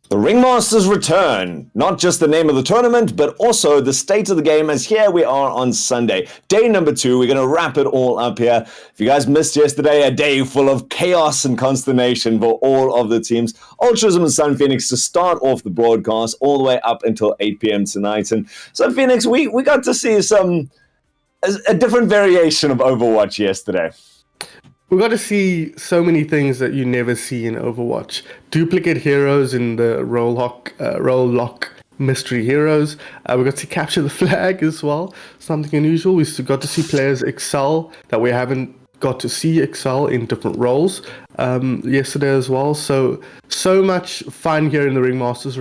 The Ringmasters return, not just the name of the tournament, but also the state of the game, as here we are on Sunday. Day number 2, we're going to wrap it all up here. If you guys missed yesterday, a day full of chaos and consternation for all of the teams. Ultrism and Sun Phoenix to start off the broadcast all the way up until 8 p.m. tonight. And Sun Phoenix, we got to see a different variation of Overwatch yesterday. We got to see so many things that you never see in Overwatch. Duplicate heroes in the role lock mystery heroes. We got to capture the flag as well. Something unusual. We got to see players excel that we haven't got to see excel in different roles yesterday as well. So much fun here in the Ringmasters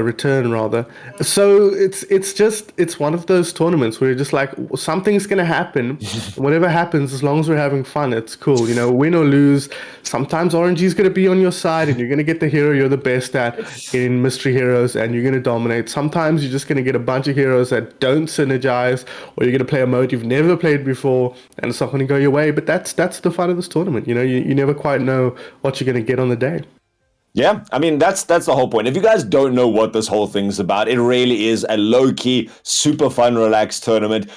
return rather. So it's one of those tournaments where you're just like, something's gonna happen. Whatever happens, as long as we're having fun, it's cool. You know, win or lose. Sometimes RNG's gonna be on your side, and you're gonna get the hero you're the best at in mystery heroes, and you're gonna dominate. Sometimes you're just gonna get a bunch of heroes that don't synergize, or you're gonna play a mode you've never played before, and it's not gonna go your way. But that's the fun of this tournament. You know, you never quite know what you're going to get on the day. Yeah, I mean, that's the whole point. If you guys don't know what this whole thing's about, it really is a low-key, super fun, relaxed tournament.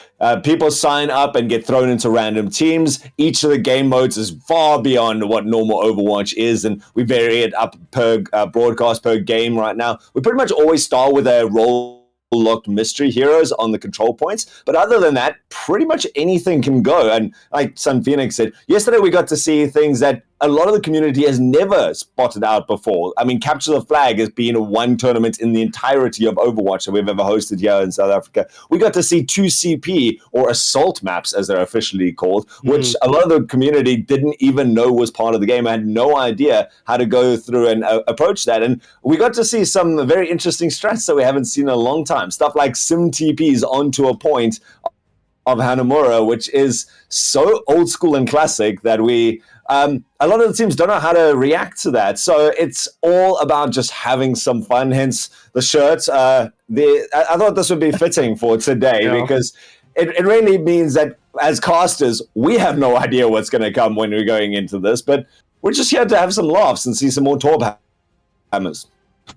People sign up and get thrown into random teams. Each of the game modes is far beyond what normal Overwatch is, and we vary it up per broadcast, per game right now. We pretty much always start with a role-locked mystery heroes on the control points, but other than that, pretty much anything can go. And like Sun Phoenix said, yesterday we got to see things that a lot of the community has never spotted out before. I mean, Capture the Flag has been one tournament in the entirety of Overwatch that we've ever hosted here in South Africa. We got to see 2 CP, or assault maps as they're officially called, which a lot of the community didn't even know was part of the game. I had no idea how to go through and approach that. And we got to see some very interesting strats that we haven't seen in a long time. Stuff like sim TPs onto a point of Hanamura, which is so old school and classic that a lot of the teams don't know how to react to that. So it's all about just having some fun, hence the shirt. I thought this would be fitting for today because it really means that as casters, we have no idea what's going to come when we're going into this, but we're just here to have some laughs and see some more Torb hammers.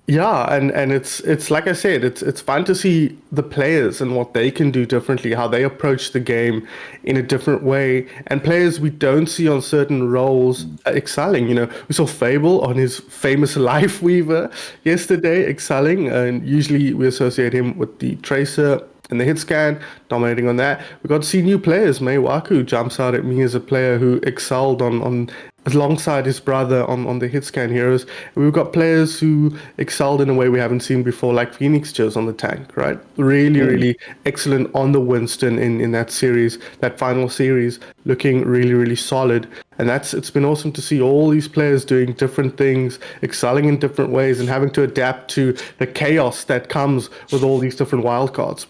Yeah, and it's like I said, it's fun to see the players and what they can do differently, how they approach the game in a different way, and players we don't see on certain roles excelling. You know, we saw Fable on his famous Life Weaver yesterday excelling, and usually we associate him with the Tracer and the hit scan, dominating on that. We got to see new players. Maywaku jumps out at me as a player who excelled on alongside his brother on the hit scan heroes. And we've got players who excelled in a way we haven't seen before, like Phoenix Joe's on the tank, right? Really excellent on the Winston in that series, that final series, looking really solid. And it's been awesome to see all these players doing different things, excelling in different ways, and having to adapt to the chaos that comes with all these different wildcards.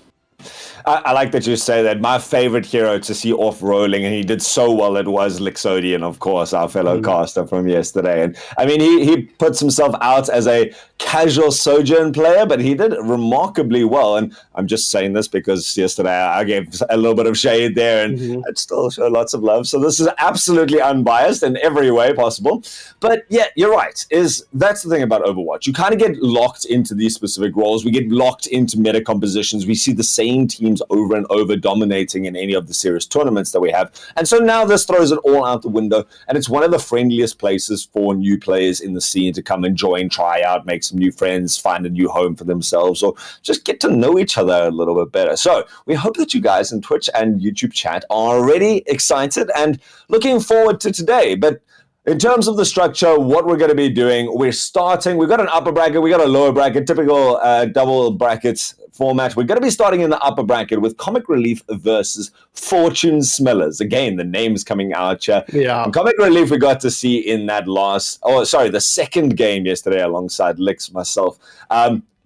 I like that you say that. My favorite hero to see off-rolling, and he did so well, it was Lixodian, of course, our fellow caster from yesterday. And I mean, he puts himself out as a casual Sojourn player, but he did remarkably well. And I'm just saying this because yesterday I gave a little bit of shade there, and I'd still show lots of love. So this is absolutely unbiased in every way possible. But yeah, you're right. That's the thing about Overwatch. You kind of get locked into these specific roles. We get locked into meta compositions. We see the same teams over and over dominating in any of the serious tournaments that we have. And so now this throws it all out the window, and it's one of the friendliest places for new players in the scene to come and join, try out, make some new friends, find a new home for themselves, or just get to know each other a little bit better. So we hope that you guys in Twitch and YouTube chat are already excited and looking forward to today. But in terms of the structure, what we're going to be doing, we've got an upper bracket, we got a lower bracket, typical double brackets format. We're going to be starting in the upper bracket with Comic Relief versus Fortune Smellers. Again, the name's coming out here. Yeah. And Comic Relief we got to see in that the second game yesterday alongside Lix, myself.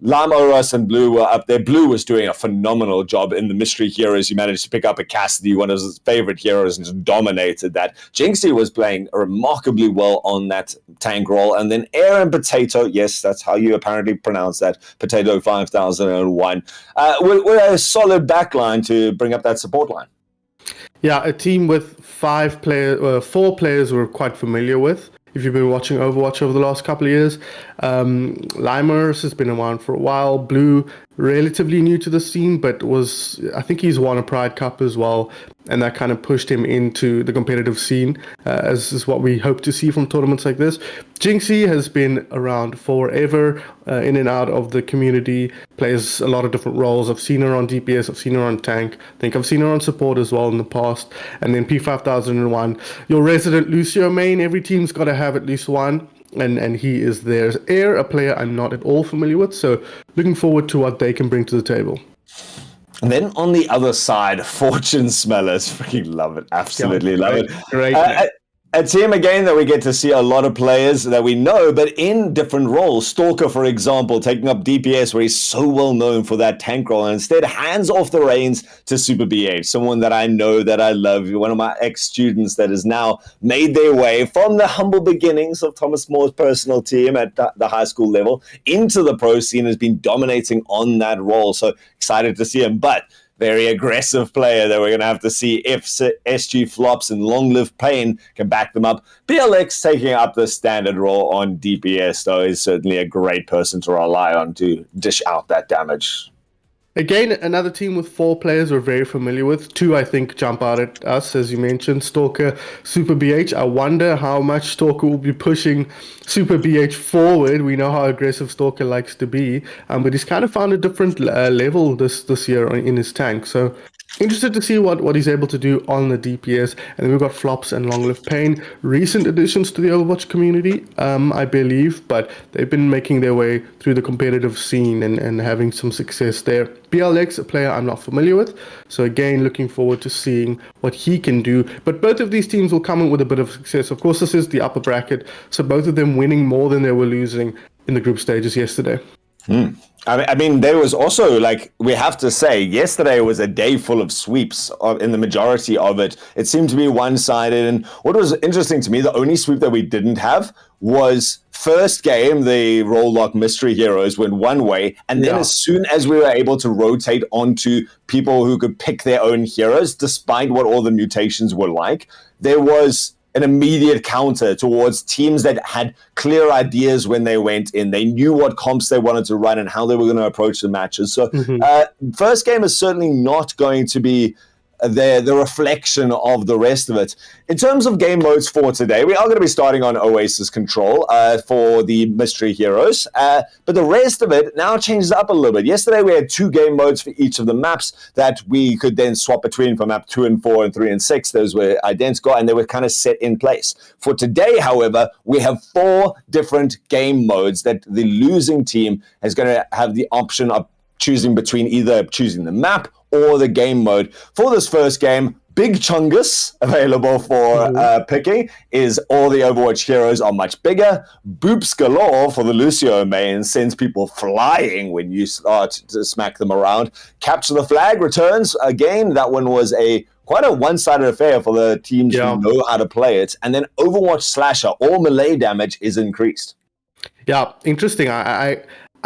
Lam Oros and Blue were up there. Blue was doing a phenomenal job in the mystery heroes. He managed to pick up a Cassidy, one of his favorite heroes, and just dominated that. Jinxie was playing remarkably well on that tank role. And then Air and Potato, yes, that's how you apparently pronounce that, Potato 5001, with a solid backline to bring up that support line. Yeah, a team with 4 players we're quite familiar with if you've been watching Overwatch over the last couple of years. Limers has been around for a while. Blue, relatively new to the scene, but I think he's won a Pride Cup as well, and that kind of pushed him into the competitive scene, as is what we hope to see from tournaments like this. Jinxie has been around forever, in and out of the community, plays a lot of different roles. I've seen her on DPS, I've seen her on tank, I think I've seen her on support as well in the past. And then P5001, your resident Lucio main, every team's got to have at least one. And he is theirs. Air, a player I'm not at all familiar with, so looking forward to what they can bring to the table. And then on the other side, Fortune Smellers. Freaking love it. Absolutely love it. Great. A team, again, that we get to see a lot of players that we know, but in different roles. Stalker, for example, taking up DPS, where he's so well known for that tank role, and instead hands off the reins to Super BH, someone that I know, that I love, one of my ex-students that has now made their way from the humble beginnings of Thomas Moore's personal team at the high school level into the pro scene, has been dominating on that role. So excited to see him. But very aggressive player that we're going to have to see if SG Flops and Long Live Pain can back them up. BLX taking up the standard role on DPS, though, is certainly a great person to rely on to dish out that damage. Again, another team with 4 players we're very familiar with. 2, I think, jump out at us, as you mentioned, Stalker, Super BH. I wonder how much Stalker will be pushing Super BH forward. We know how aggressive Stalker likes to be, but he's kind of found a different level this year in his tank. So interested to see what he's able to do on the DPS. And then we've got Flops and Long Live Pain, recent additions to the Overwatch community, I believe, but they've been making their way through the competitive scene and having some success there. BLX, a player I'm not familiar with, so again, looking forward to seeing what he can do. But both of these teams will come in with a bit of success. Of course, this is the upper bracket, so both of them winning more than they were losing in the group stages yesterday. I mean, there was also, like, we have to say, yesterday was a day full of sweeps in the majority of it. It seemed to be one-sided. And what was interesting to me, the only sweep that we didn't have was first game, the Roll Lock Mystery Heroes went one way. And then as soon as we were able to rotate onto people who could pick their own heroes, despite what all the mutations were like, there was an immediate counter towards teams that had clear ideas when they went in. They knew what comps they wanted to run and how they were going to approach the matches. So first game is certainly not going to be the reflection of the rest of it. In terms of game modes for today, we are going to be starting on Oasis Control for the Mystery Heroes, but the rest of it now changes up a little bit. Yesterday we had 2 game modes for each of the maps that we could then swap between for map 2 and 4 and 3 and 6. Those were identical and they were kind of set in place. For today, however, we have 4 different game modes that the losing team is going to have the option of choosing between, either choosing the map or the game mode. For this first game, Big Chungus, available for picking, is all the Overwatch heroes are much bigger. Boops Galore for the Lucio main sends people flying when you start to smack them around. Capture the Flag returns. Again, that one was quite a one-sided affair for the teams who know how to play it. And then Overwatch Slasher, all melee damage is increased. Yeah, interesting.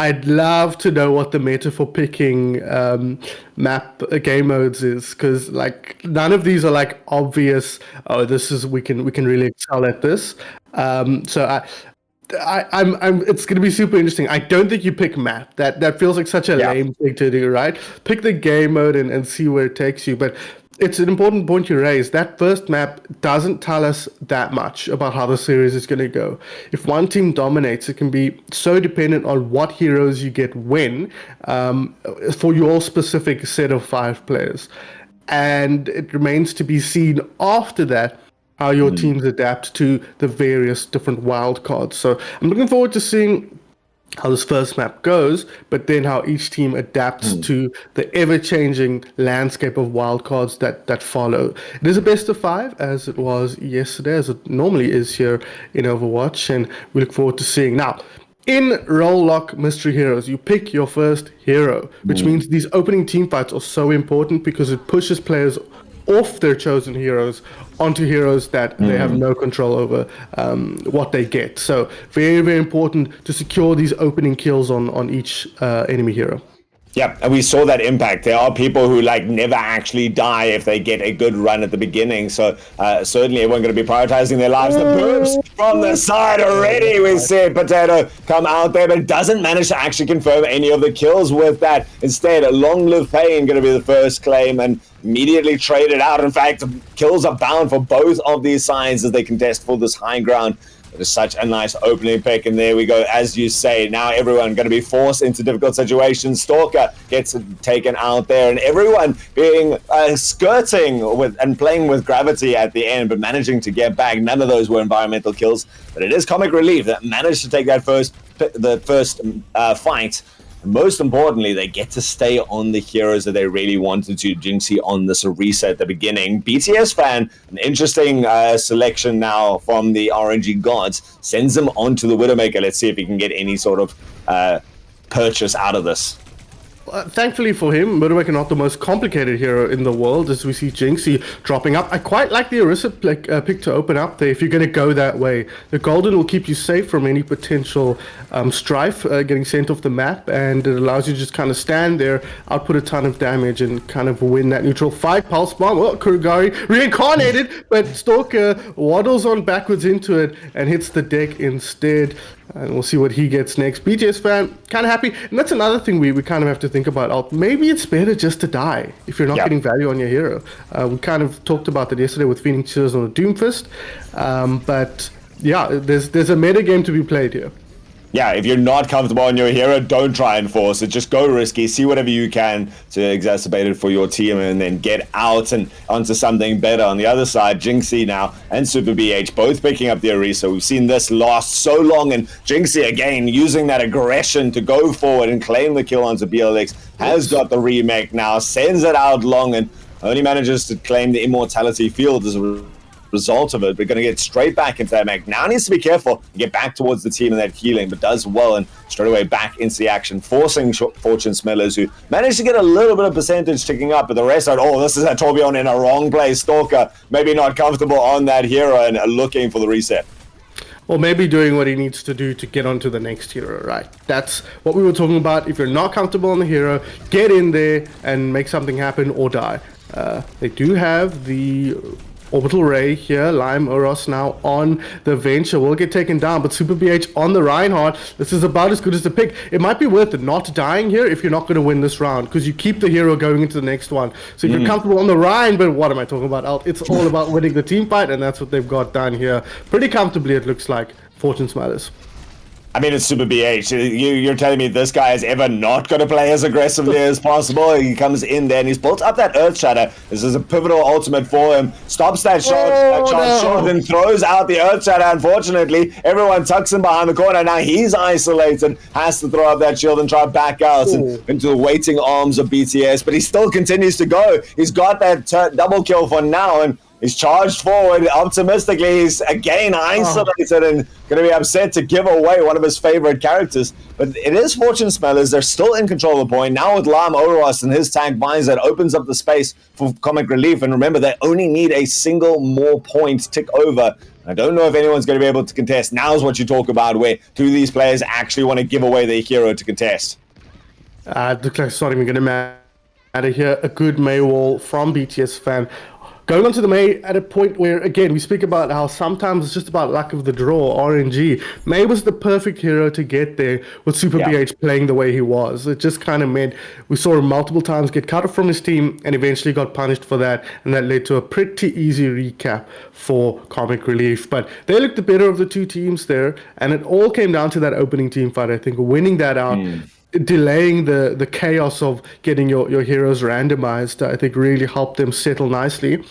I'd love to know what the meta for picking map game modes is, because like none of these are like obvious. Oh, this is we can really excel at this. So I'm it's gonna be super interesting. I don't think you pick map. That feels like such a lame thing to do, right? Pick the game mode and see where it takes you. But it's an important point you raise. That first map doesn't tell us that much about how the series is going to go. If one team dominates, it can be so dependent on what heroes you get when for your specific set of 5 players. And it remains to be seen after that how your teams adapt to the various different wildcards. So I'm looking forward to seeing how this first map goes, but then how each team adapts to the ever-changing landscape of wildcards that follow. It is a best of 5, as it was yesterday, as it normally is here in Overwatch, and we look forward to seeing. Now, in Roll Lock Mystery Heroes, you pick your first hero, which means these opening team fights are so important because it pushes players off their chosen heroes onto heroes that they have no control over what they get. So very, very important to secure these opening kills on each enemy hero. Yeah, and we saw that impact. There are people who like never actually die if they get a good run at the beginning. So certainly everyone going to be prioritizing their lives. The booms from the side already. We see Potato come out there, but doesn't manage to actually confirm any of the kills with that. Instead, Long Live Pain going to be the first claim and immediately traded out. In fact, kills are bound for both of these sides as they contest for this high ground. It is such a nice opening pick, and there we go. As you say, now everyone going to be forced into difficult situations. Stalker gets taken out there, and everyone being skirting with and playing with gravity at the end, but managing to get back. None of those were environmental kills, but it is Comic Relief that managed to take that first fight. And most importantly, they get to stay on the heroes that they really wanted to. Jinxie on this reset at the beginning. BTS fan, an interesting selection now from the RNG gods, sends him onto the Widowmaker. Let's see if he can get any sort of purchase out of this. Thankfully for him, Widowmaker not the most complicated hero in the world, as we see Jinxie dropping up. I quite like the Orisa pick to open up there if you're going to go that way. The Golden will keep you safe from any potential strife getting sent off the map, and it allows you to just kind of stand there, output a ton of damage, and kind of win that neutral fight. Pulse Bomb, well, Kurugari reincarnated, but Stalker waddles on backwards into it and hits the deck instead. And we'll see what he gets next. BTS fan, kind of happy. And that's another thing we kind of have to think about. Maybe it's better just to die if you're not getting value on your hero. We kind of talked about that yesterday with Phoenix Cheers on the Doomfist. But yeah, there's a meta game to be played here. Yeah, if you're not comfortable on your hero, don't try and force it. Just go risky, see whatever you can to exacerbate it for your team, and then get out and onto something better. On the other side, Jinxie now and Super BH both picking up the Orisa. We've seen this last so long, and Jinxie again using that aggression to go forward and claim the kill onto BLX. Has got the remake now, sends it out long, and only manages to claim the immortality field as a result of it. We're going to get straight back into that mech. Now needs to be careful and get back towards the team and that healing, but does well and straight away back into the action, forcing Fortune Smellers, who managed to get a little bit of percentage ticking up, but the rest are, this is a Torbjorn in a wrong place. Stalker maybe not comfortable on that hero and looking for the reset. Or maybe doing what he needs to do to get onto the next hero, right? That's what we were talking about. If you're not comfortable on the hero, get in there and make something happen or die. They do have the Orbital Ray here. Lime Oros now on the Venture will get taken down, but Super BH on the Reinhardt. This is about as good as the pick. It might be worth it not dying here if you're not going to win this round, because you keep the hero going into the next one. So if you're comfortable on the Rhine, but what am I talking about? It's all about winning the team fight, and that's what they've got done here. Pretty comfortably, it looks like. Fortune Smilers. I mean, it's Super BH. You're telling me this guy is ever not going to play as aggressively as possible? He comes in there and he's built up that Earth Shatter. This is a pivotal ultimate for him. Stops that shot and throws out the Earth Shatter. Unfortunately, everyone tucks him behind the corner. Now he's isolated, has to throw up that shield and try to back out into the waiting arms of BTS. But he still continues to go. He's got that double kill for now, and he's charged forward optimistically. He's again isolated and going to be upset to give away one of his favorite characters. But it is Fortune Smellers. They're still in control of the point. Now with Lam Oros and his tank binds, that opens up the space for Comic Relief. And remember, they only need a single more point tick over. I don't know if anyone's going to be able to contest. Now's what you talk about, where two of these players actually want to give away their hero to contest. It looks like it's not even going to matter here. A good May wall from BTS fan. Going on to the May at a point where, again, we speak about how sometimes it's just about luck of the draw, RNG. May was the perfect hero to get there with Super BH playing the way he was. It just kind of meant we saw him multiple times get cut off from his team and eventually got punished for that. And that led to a pretty easy recap for Comic Relief. But they looked the better of the two teams there. And it all came down to that opening team fight, I think, winning that out. Delaying the chaos of getting your heroes randomized, I think really helped them settle nicely.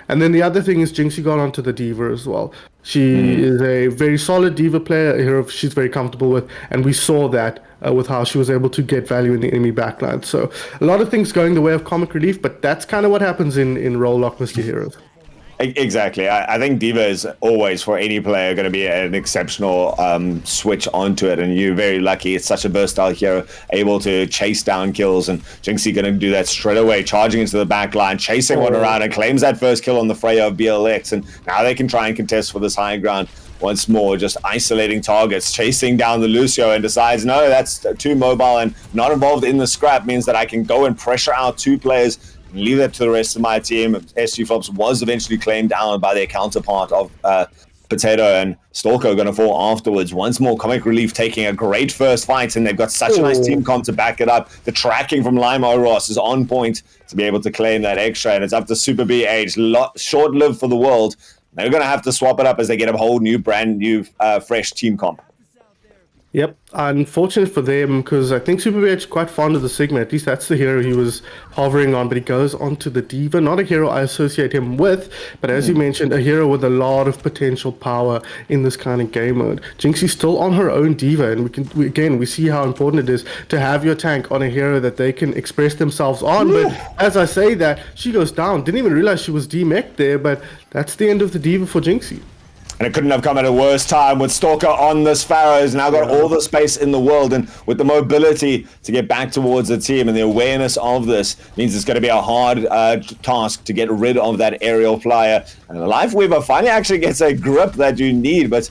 And then the other thing is Jinxie got onto the Diva as well. She is a very solid Diva player, a hero she's very comfortable with, and we saw that with how she was able to get value in the enemy backline. So a lot of things going the way of Comic Relief, but that's kind of what happens in Role Lock Mystery Heroes. Exactly. I think Diva is always, for any player, going to be an exceptional switch onto it, and you're very lucky. It's such a versatile hero, able to chase down kills, and Jinxie going to do that straight away, charging into the back line, chasing one around, and claims that first kill on the Freya of BLX, and now they can try and contest for this high ground. once more, just isolating targets, chasing down the Lucio, and decides, no, that's too mobile and not involved in the scrap, means that I can go and pressure out 2 players and leave that to the rest of my team. SG Flops was eventually claimed down by their counterpart of Potato and Stalker going to fall afterwards. Once more, Comic Relief taking a great first fight, and they've got such a nice team comp to back it up. The tracking from Limo Ross is on point to be able to claim that extra, and it's up to Super BH. Short-lived for the world. They're going to have to swap it up as they get a whole new, brand new, fresh team comp. Yep, unfortunate for them because I think Super BH is quite fond of the Sigma. At least that's the hero he was hovering on, but he goes on to the Diva. Not a hero I associate him with, but as you mentioned, a hero with a lot of potential power in this kind of game mode. Jinxie's still on her own Diva, and we see how important it is to have your tank on a hero that they can express themselves on. But as I say that, she goes down. Didn't even realize she was demeched there, but that's the end of the Diva for Jinxie. And it couldn't have come at a worse time with Stalker on this Pharaoh. He's now got all the space in the world, and with the mobility to get back towards the team and the awareness of this means it's going to be a hard task to get rid of that aerial flyer. And the Lifeweaver finally actually gets a grip that you need, but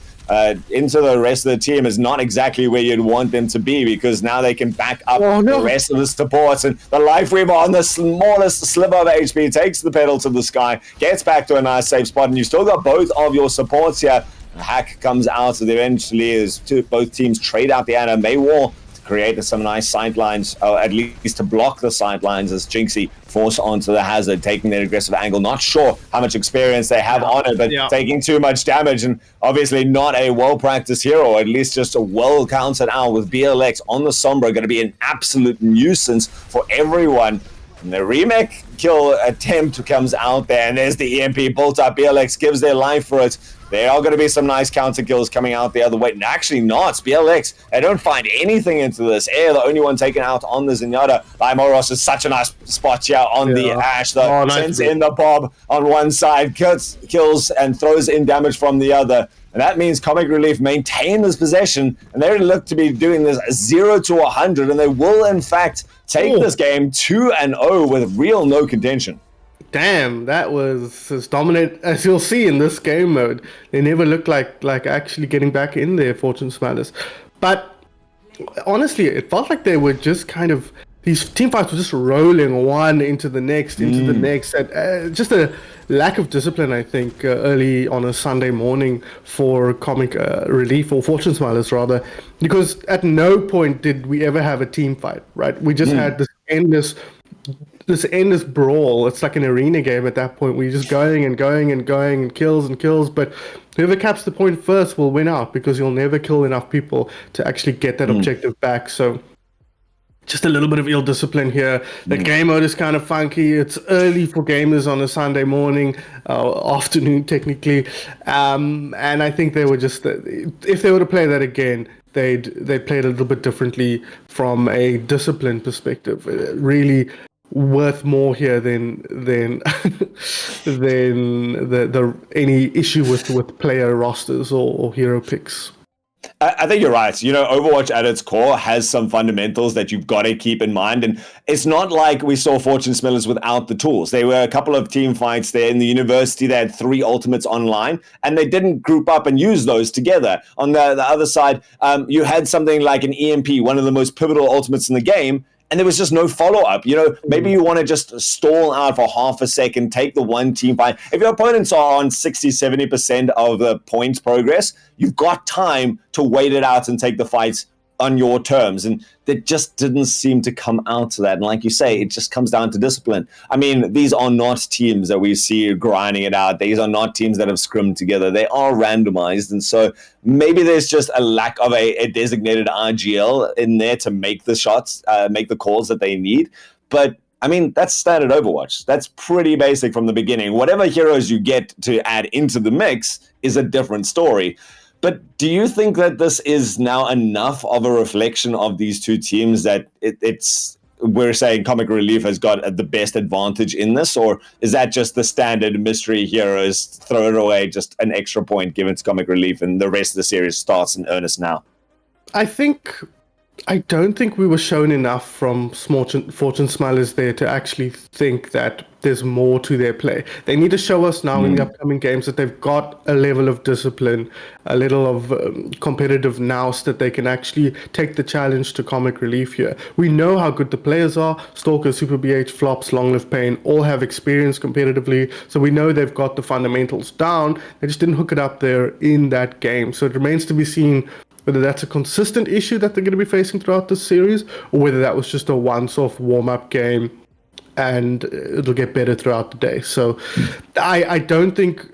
into the rest of the team is not exactly where you'd want them to be, because now they can back up the rest of the supports, and the Lifeweaver on the smallest sliver of HP takes the pedal to the sky, gets back to a nice safe spot, and you've still got both of your supports here. The hack comes out, and eventually as both teams trade out the Ana Maywall to create some nice sightlines, or at least to block the sightlines as Jinxie force onto the hazard, taking that aggressive angle. Not sure how much experience they have on it, but taking too much damage, and obviously not a well-practiced hero, or at least just a well-counted out with BLX on the Sombra, going to be an absolute nuisance for everyone. And the remake kill attempt comes out there, and there's the EMP built up. BLX gives their life for it. There are going to be some nice counter kills coming out the other way. And actually not. BLX, they don't find anything into this. Air, the only one taken out on the Zenyatta. Limoros is such a nice spot here on the Ash, though. Sends in the Bob on one side, kills and throws in damage from the other. And that means Comic Relief maintain this possession, and they look to be doing this 0 to 100, and they will, in fact, take this game 2-0 with real no contention. Damn, that was as dominant as you'll see in this game mode. They never looked like actually getting back in there, Fortune Smilers. But honestly, it felt like they were just kind of, these team fights were just rolling one into the next, And, just a lack of discipline, I think, early on a Sunday morning for Comic Relief, or Fortune Smilers rather, because at no point did we ever have a team fight, right? We just had this endless brawl. It's like an arena game at that point, where you're just going and kills, but whoever caps the point first will win out, because you'll never kill enough people to actually get that objective back. So just a little bit of ill discipline here. The game mode is kind of funky. It's early for gamers on a Sunday morning, afternoon technically, and I think they were just, if they were to play that again, they'd play it a little bit differently from a discipline perspective. Really worth more here than the any issue with player rosters or hero picks. I think you're right. You know, Overwatch at its core has some fundamentals that you've got to keep in mind. And it's not like we saw Fortune Smellers without the tools. There were a couple of team fights there in the university. They had 3 ultimates online, and they didn't group up and use those together. On the other side, you had something like an EMP, one of the most pivotal ultimates in the game, and there was just no follow-up. You know, maybe you want to just stall out for half a second, take the one team fight. If your opponents are on 60, 70% of the points progress, you've got time to wait it out and take the fights on your terms. And that just didn't seem to come out to that. And like you say, it just comes down to discipline. I mean, these are not teams that we see grinding it out. These are not teams that have scrimmed together. They are randomized. And so maybe there's just a lack of a designated RGL in there to make the shots, make the calls that they need. But I mean, that's standard Overwatch. That's pretty basic from the beginning. Whatever heroes you get to add into the mix is a different story. But do you think that this is now enough of a reflection of these two teams that we're saying Comic Relief has got the best advantage in this? Or is that just the standard mystery heroes, throw it away, just an extra point given to Comic Relief, and the rest of the series starts in earnest now? I think I don't think we were shown enough from Fortune Smilers there to actually think that there's more to their play. They need to show us now in the upcoming games that they've got a level of discipline, a little of competitive nous that they can actually take the challenge to comic relief here. We know how good the players are. Stalker, Super BH, Flops, Long Live Pain all have experience competitively, so we know they've got the fundamentals down. They just didn't hook it up there in that game. So it remains to be seen whether that's a consistent issue that they're going to be facing throughout this series, or whether that was just a once-off warm-up game and it'll get better throughout the day. So I don't think,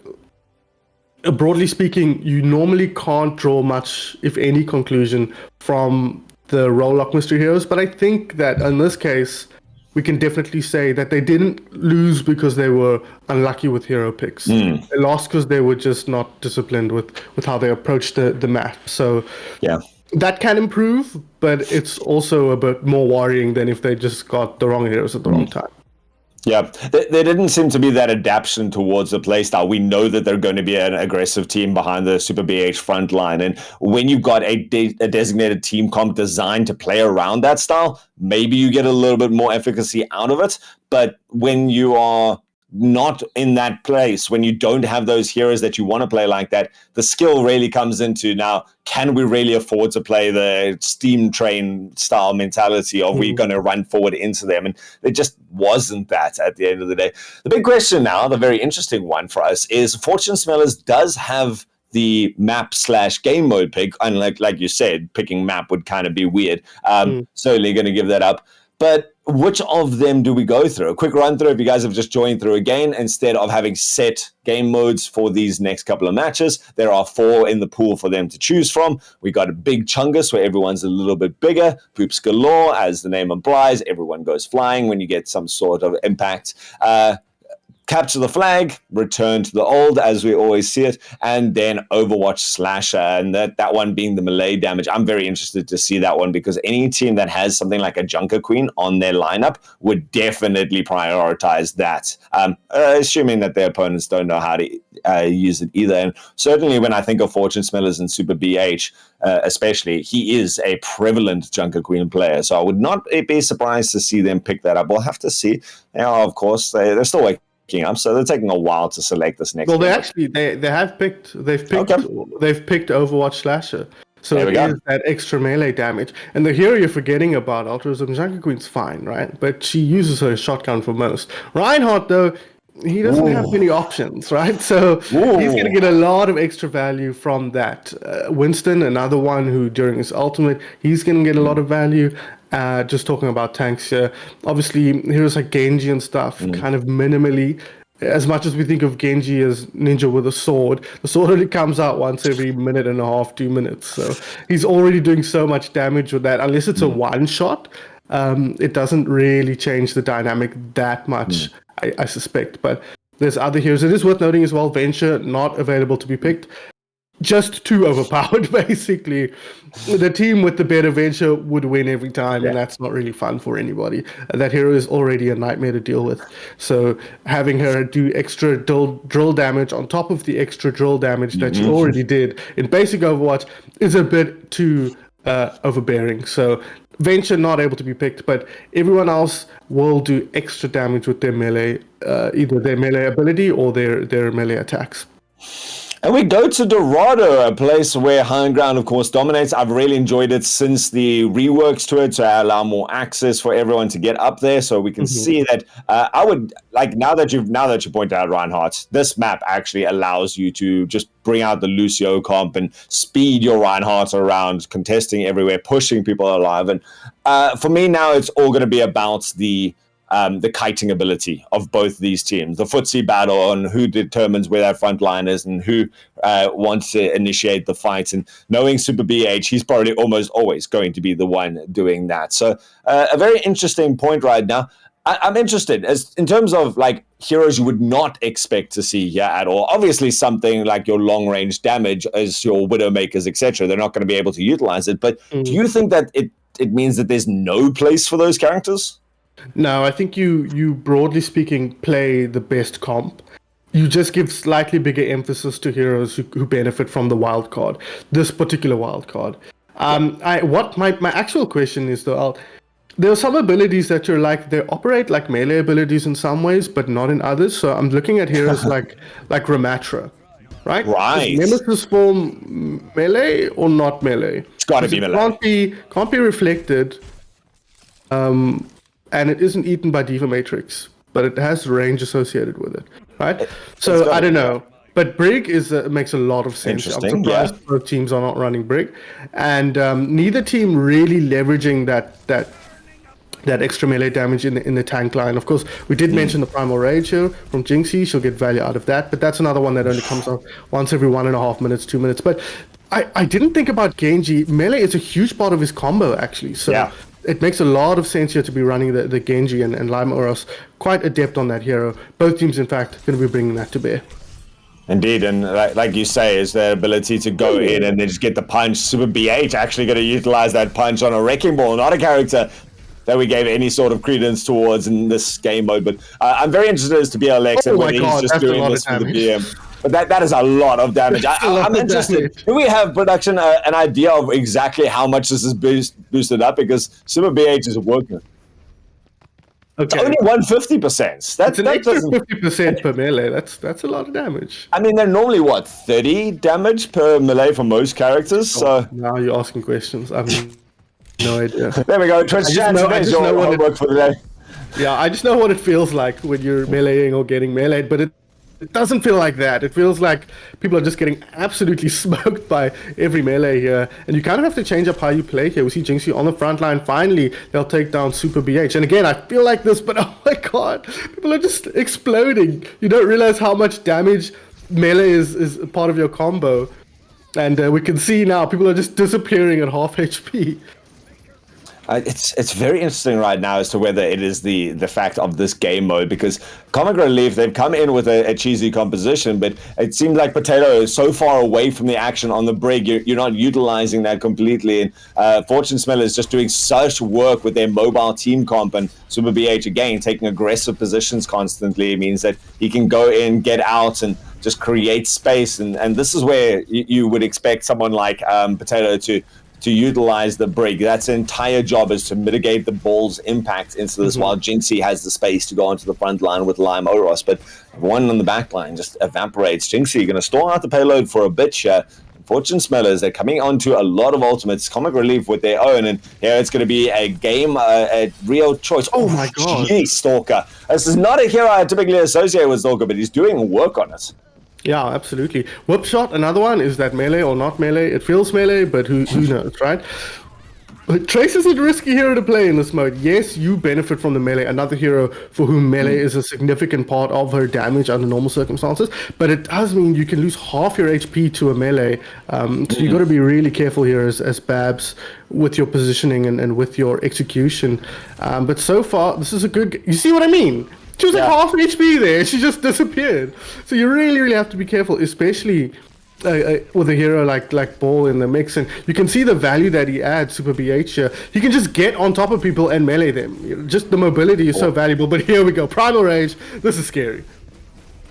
broadly speaking, you normally can't draw much, if any, conclusion from the Role Lock Mystery Heroes, but I think that in this case, we can definitely say that they didn't lose because they were unlucky with hero picks. They lost because they were just not disciplined with how they approached the map. So Yeah. that can improve, but it's also a bit more worrying than if they just got the wrong heroes at the wrong time. Yeah, there didn't seem to be that adaptation towards the playstyle. We know that they're going to be an aggressive team behind the Super BH front line. And when you've got a designated team comp designed to play around that style, maybe you get a little bit more efficacy out of it. But when you are not in that place, when you don't have those heroes that you want to play like that, the skill really comes into now, can we really afford to play the steam train style mentality of we're going to run forward into them? And it just wasn't that at the end of the day. The big question now, the very interesting one for us, is Fortune Smellers does have the map/game mode pick, and like you said, picking map would kind of be weird. Certainly going to give that up. But which of them do we go through? A quick run through if you guys have just joined through again, instead of having set game modes for these next couple of matches. There are 4 in the pool for them to choose from. We got a big chungus where everyone's a little bit bigger. Poops galore, as the name implies. Everyone goes flying when you get some sort of impact. Capture the flag, return to the old as we always see it, and then Overwatch Slasher, and that one being the melee damage. I'm very interested to see that one because any team that has something like a Junker Queen on their lineup would definitely prioritize that, assuming that their opponents don't know how to use it either. And certainly when I think of Fortune Smellers and Super BH, especially, he is a prevalent Junker Queen player, so I would not be surprised to see them pick that up. We'll have to see. Of course, they're still waiting up, so they're taking a while to select this next. Well, they've picked Overwatch Slasher, so it is that extra melee damage. And the hero you're forgetting about, Altruism Junker Queen's fine, right? But she uses her shotgun for most. Reinhardt, though, he doesn't have many options, right? So he's going to get a lot of extra value from that. Winston, another one who during his ultimate, he's going to get a lot of value. Just talking about tanks here. Obviously, heroes like Genji and stuff, kind of minimally. As much as we think of Genji as ninja with a sword, the sword only comes out once every minute and a half, 2 minutes. So he's already doing so much damage with that. Unless it's a one shot, it doesn't really change the dynamic that much, I suspect. But there's other heroes. It is worth noting as well, Venture, not available to be picked. Just too overpowered, basically. The team with the better Venture would win every time, and that's not really fun for anybody. That hero is already a nightmare to deal with. So having her do extra drill damage on top of the extra drill damage that she already did in basic Overwatch is a bit too overbearing. So Venture not able to be picked, but everyone else will do extra damage with their melee, either their melee ability or their melee attacks. And we go to Dorado, a place where High Ground, of course, dominates. I've really enjoyed it since the reworks to it to allow more access for everyone to get up there, so we can see that. I would like now that you point out Reinhardt, this map actually allows you to just bring out the Lucio comp and speed your Reinhardt around, contesting everywhere, pushing people alive. And for me now, it's all going to be about the kiting ability of both these teams, the footsie battle on who determines where that front line is and who wants to initiate the fight. And knowing Super BH, he's probably almost always going to be the one doing that. So a very interesting point right now. I'm interested as in terms of like heroes you would not expect to see here at all. Obviously, something like your long range damage as your Widowmakers, etc. They're not going to be able to utilize it. But do you think that it means that there's no place for those characters? No, I think you broadly speaking play the best comp. You just give slightly bigger emphasis to heroes who benefit from the wild card, this particular wild card. My actual question is though, there are some abilities that you're like they operate like melee abilities in some ways, but not in others. So I'm looking at heroes like Ramatra, right? Is Right. Nemesis form melee or not melee? It's got to 'Cause be it melee. can't be reflected, and it isn't eaten by Diva Matrix, but it has range associated with it, right? It's So got I to don't be, yeah. know. But Brig makes a lot of sense. I'm Interesting, yeah. surprised both teams are not running Brig, and neither team really leveraging that extra melee damage in the tank line. Of course, we did mention the Primal Rage here from Jinxie. She'll get value out of that, but that's another one that only comes out once every 1.5 minutes, 2 minutes. But I didn't think about Genji. Melee is a huge part of his combo, actually. So Yeah. it makes a lot of sense here to be running the Genji and Lime Oros. Quite adept on that hero. Both teams, in fact, going to be bringing that to bear. Indeed, and like you say, is their ability to go in and then just get the punch. Super BH actually going to utilize that punch on a Wrecking Ball, not a character that we gave any sort of credence towards in this game mode. But I'm very interested as to BLX and Oh my whether he's God, just that's a doing lot this of for the damage. BM. But that is a lot of damage. That's a lot I'm of interested. damage. Do we have production an idea of exactly how much this is boosted up? Because Super BH is working. It's Okay. only 150%. It's an extra 50% per melee. That's a lot of damage. I mean, they're normally what 30 damage per melee for most characters. So Now you're asking questions. I have no idea. there we go. Twitch chat. I There's just know your what homework for the day. Yeah, I just know what it feels like when you're meleeing or getting meleeed, but it doesn't feel like that. It feels like people are just getting absolutely smoked by every melee here, and you kind of have to change up how you play here. We see Jinxie on the front line. Finally, they'll take down Super BH. And again, I feel like this, but oh my god, people are just exploding. You don't realize how much damage melee is a part of your combo. And we can see now people are just disappearing at half HP. It's very interesting right now as to whether it is the fact of this game mode, because Comic Relief, they've come in with a cheesy composition, but it seems like Potato is so far away from the action on the Brig, you're not utilizing that completely. And Fortune Smeller is just doing such work with their mobile team comp, and Super BH again taking aggressive positions constantly. It means that he can go in, get out, and just create space. And this is where you would expect someone like Potato to utilize the Brig. That's an entire job, is to mitigate the ball's impact into this, while Jinxie has the space to go onto the front line with Lime Oros. But one on the back line just evaporates. Jinxie going to store out the payload for a bit here. Fortune Smellers, they're coming onto a lot of ultimates. Comic Relief with their own, and here it's going to be a game, a real choice. Oh my god. Geez, Stalker. This is not a hero I typically associate with Stalker, but he's doing work on it. Yeah, absolutely. Whip shot, another one. Is that melee or not melee? It feels melee, but who knows, right? But Trace is a risky hero to play in this mode. Yes, you benefit from the melee. Another hero for whom melee is a significant part of her damage under normal circumstances. But it does mean you can lose half your HP to a melee. So you got to be really careful here as Babs with your positioning and with your execution. But so far, this is a good... You see what I mean? She was like half HP there. She just disappeared. So you really, really have to be careful, especially with a hero like Ball in the mix. And you can see the value that he adds, Super BH here. He can just get on top of people and melee them. You know, just the mobility is so valuable. But here we go. Primal Rage. This is scary.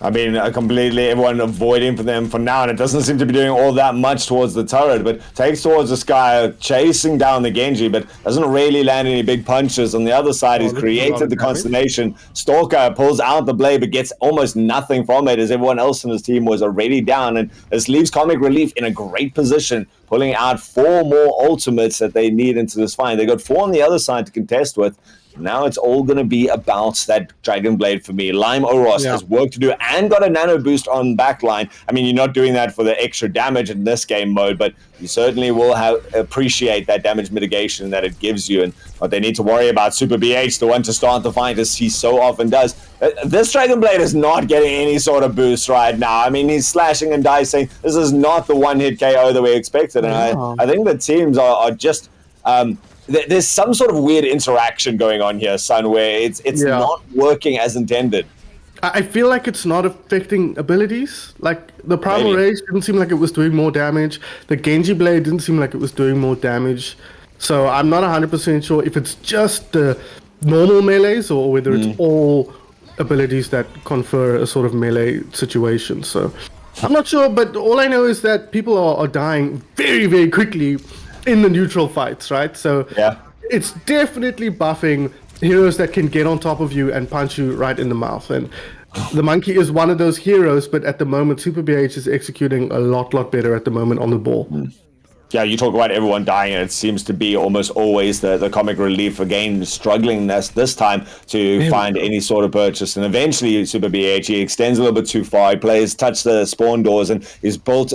I mean, completely everyone avoiding for them for now, and it doesn't seem to be doing all that much towards the turret, but takes towards the sky, chasing down the Genji, but doesn't really land any big punches. On the other side, he's created the consternation. Stalker pulls out the blade, but gets almost nothing from it, as everyone else in his team was already down, and this leaves Comic Relief in a great position, pulling out 4 more ultimates that they need into this fight. They got 4 on the other side to contest with. Now it's all going to be about that Dragon Blade for me. Lime Oros has work to do and got a nano boost on backline. I mean, you're not doing that for the extra damage in this game mode, but you certainly will appreciate that damage mitigation that it gives you. And what they need to worry about, Super BH, the one to start the fight, as he so often does. This Dragon Blade is not getting any sort of boost right now. I mean, he's slashing and dicing. This is not the one-hit KO that we expected. And I think the teams are just... there's some sort of weird interaction going on here, son, where it's not working as intended. I feel like it's not affecting abilities. Like, the Primal Rage didn't seem like it was doing more damage. The Genji Blade didn't seem like it was doing more damage. So I'm not 100% sure if it's just the normal melees or whether it's all abilities that confer a sort of melee situation. So I'm not sure, but all I know is that people are dying very, very quickly. in the neutral fights, right? So Yeah. it's definitely buffing heroes that can get on top of you and punch you right in the mouth. And the monkey is one of those heroes, but at the moment, Super BH is executing a lot better at the moment on the ball. Yeah, you talk about everyone dying, and it seems to be almost always the comic relief again struggling this time to find any sort of purchase. And eventually, Super BH, he extends a little bit too far. He plays touch the spawn doors, and he's brought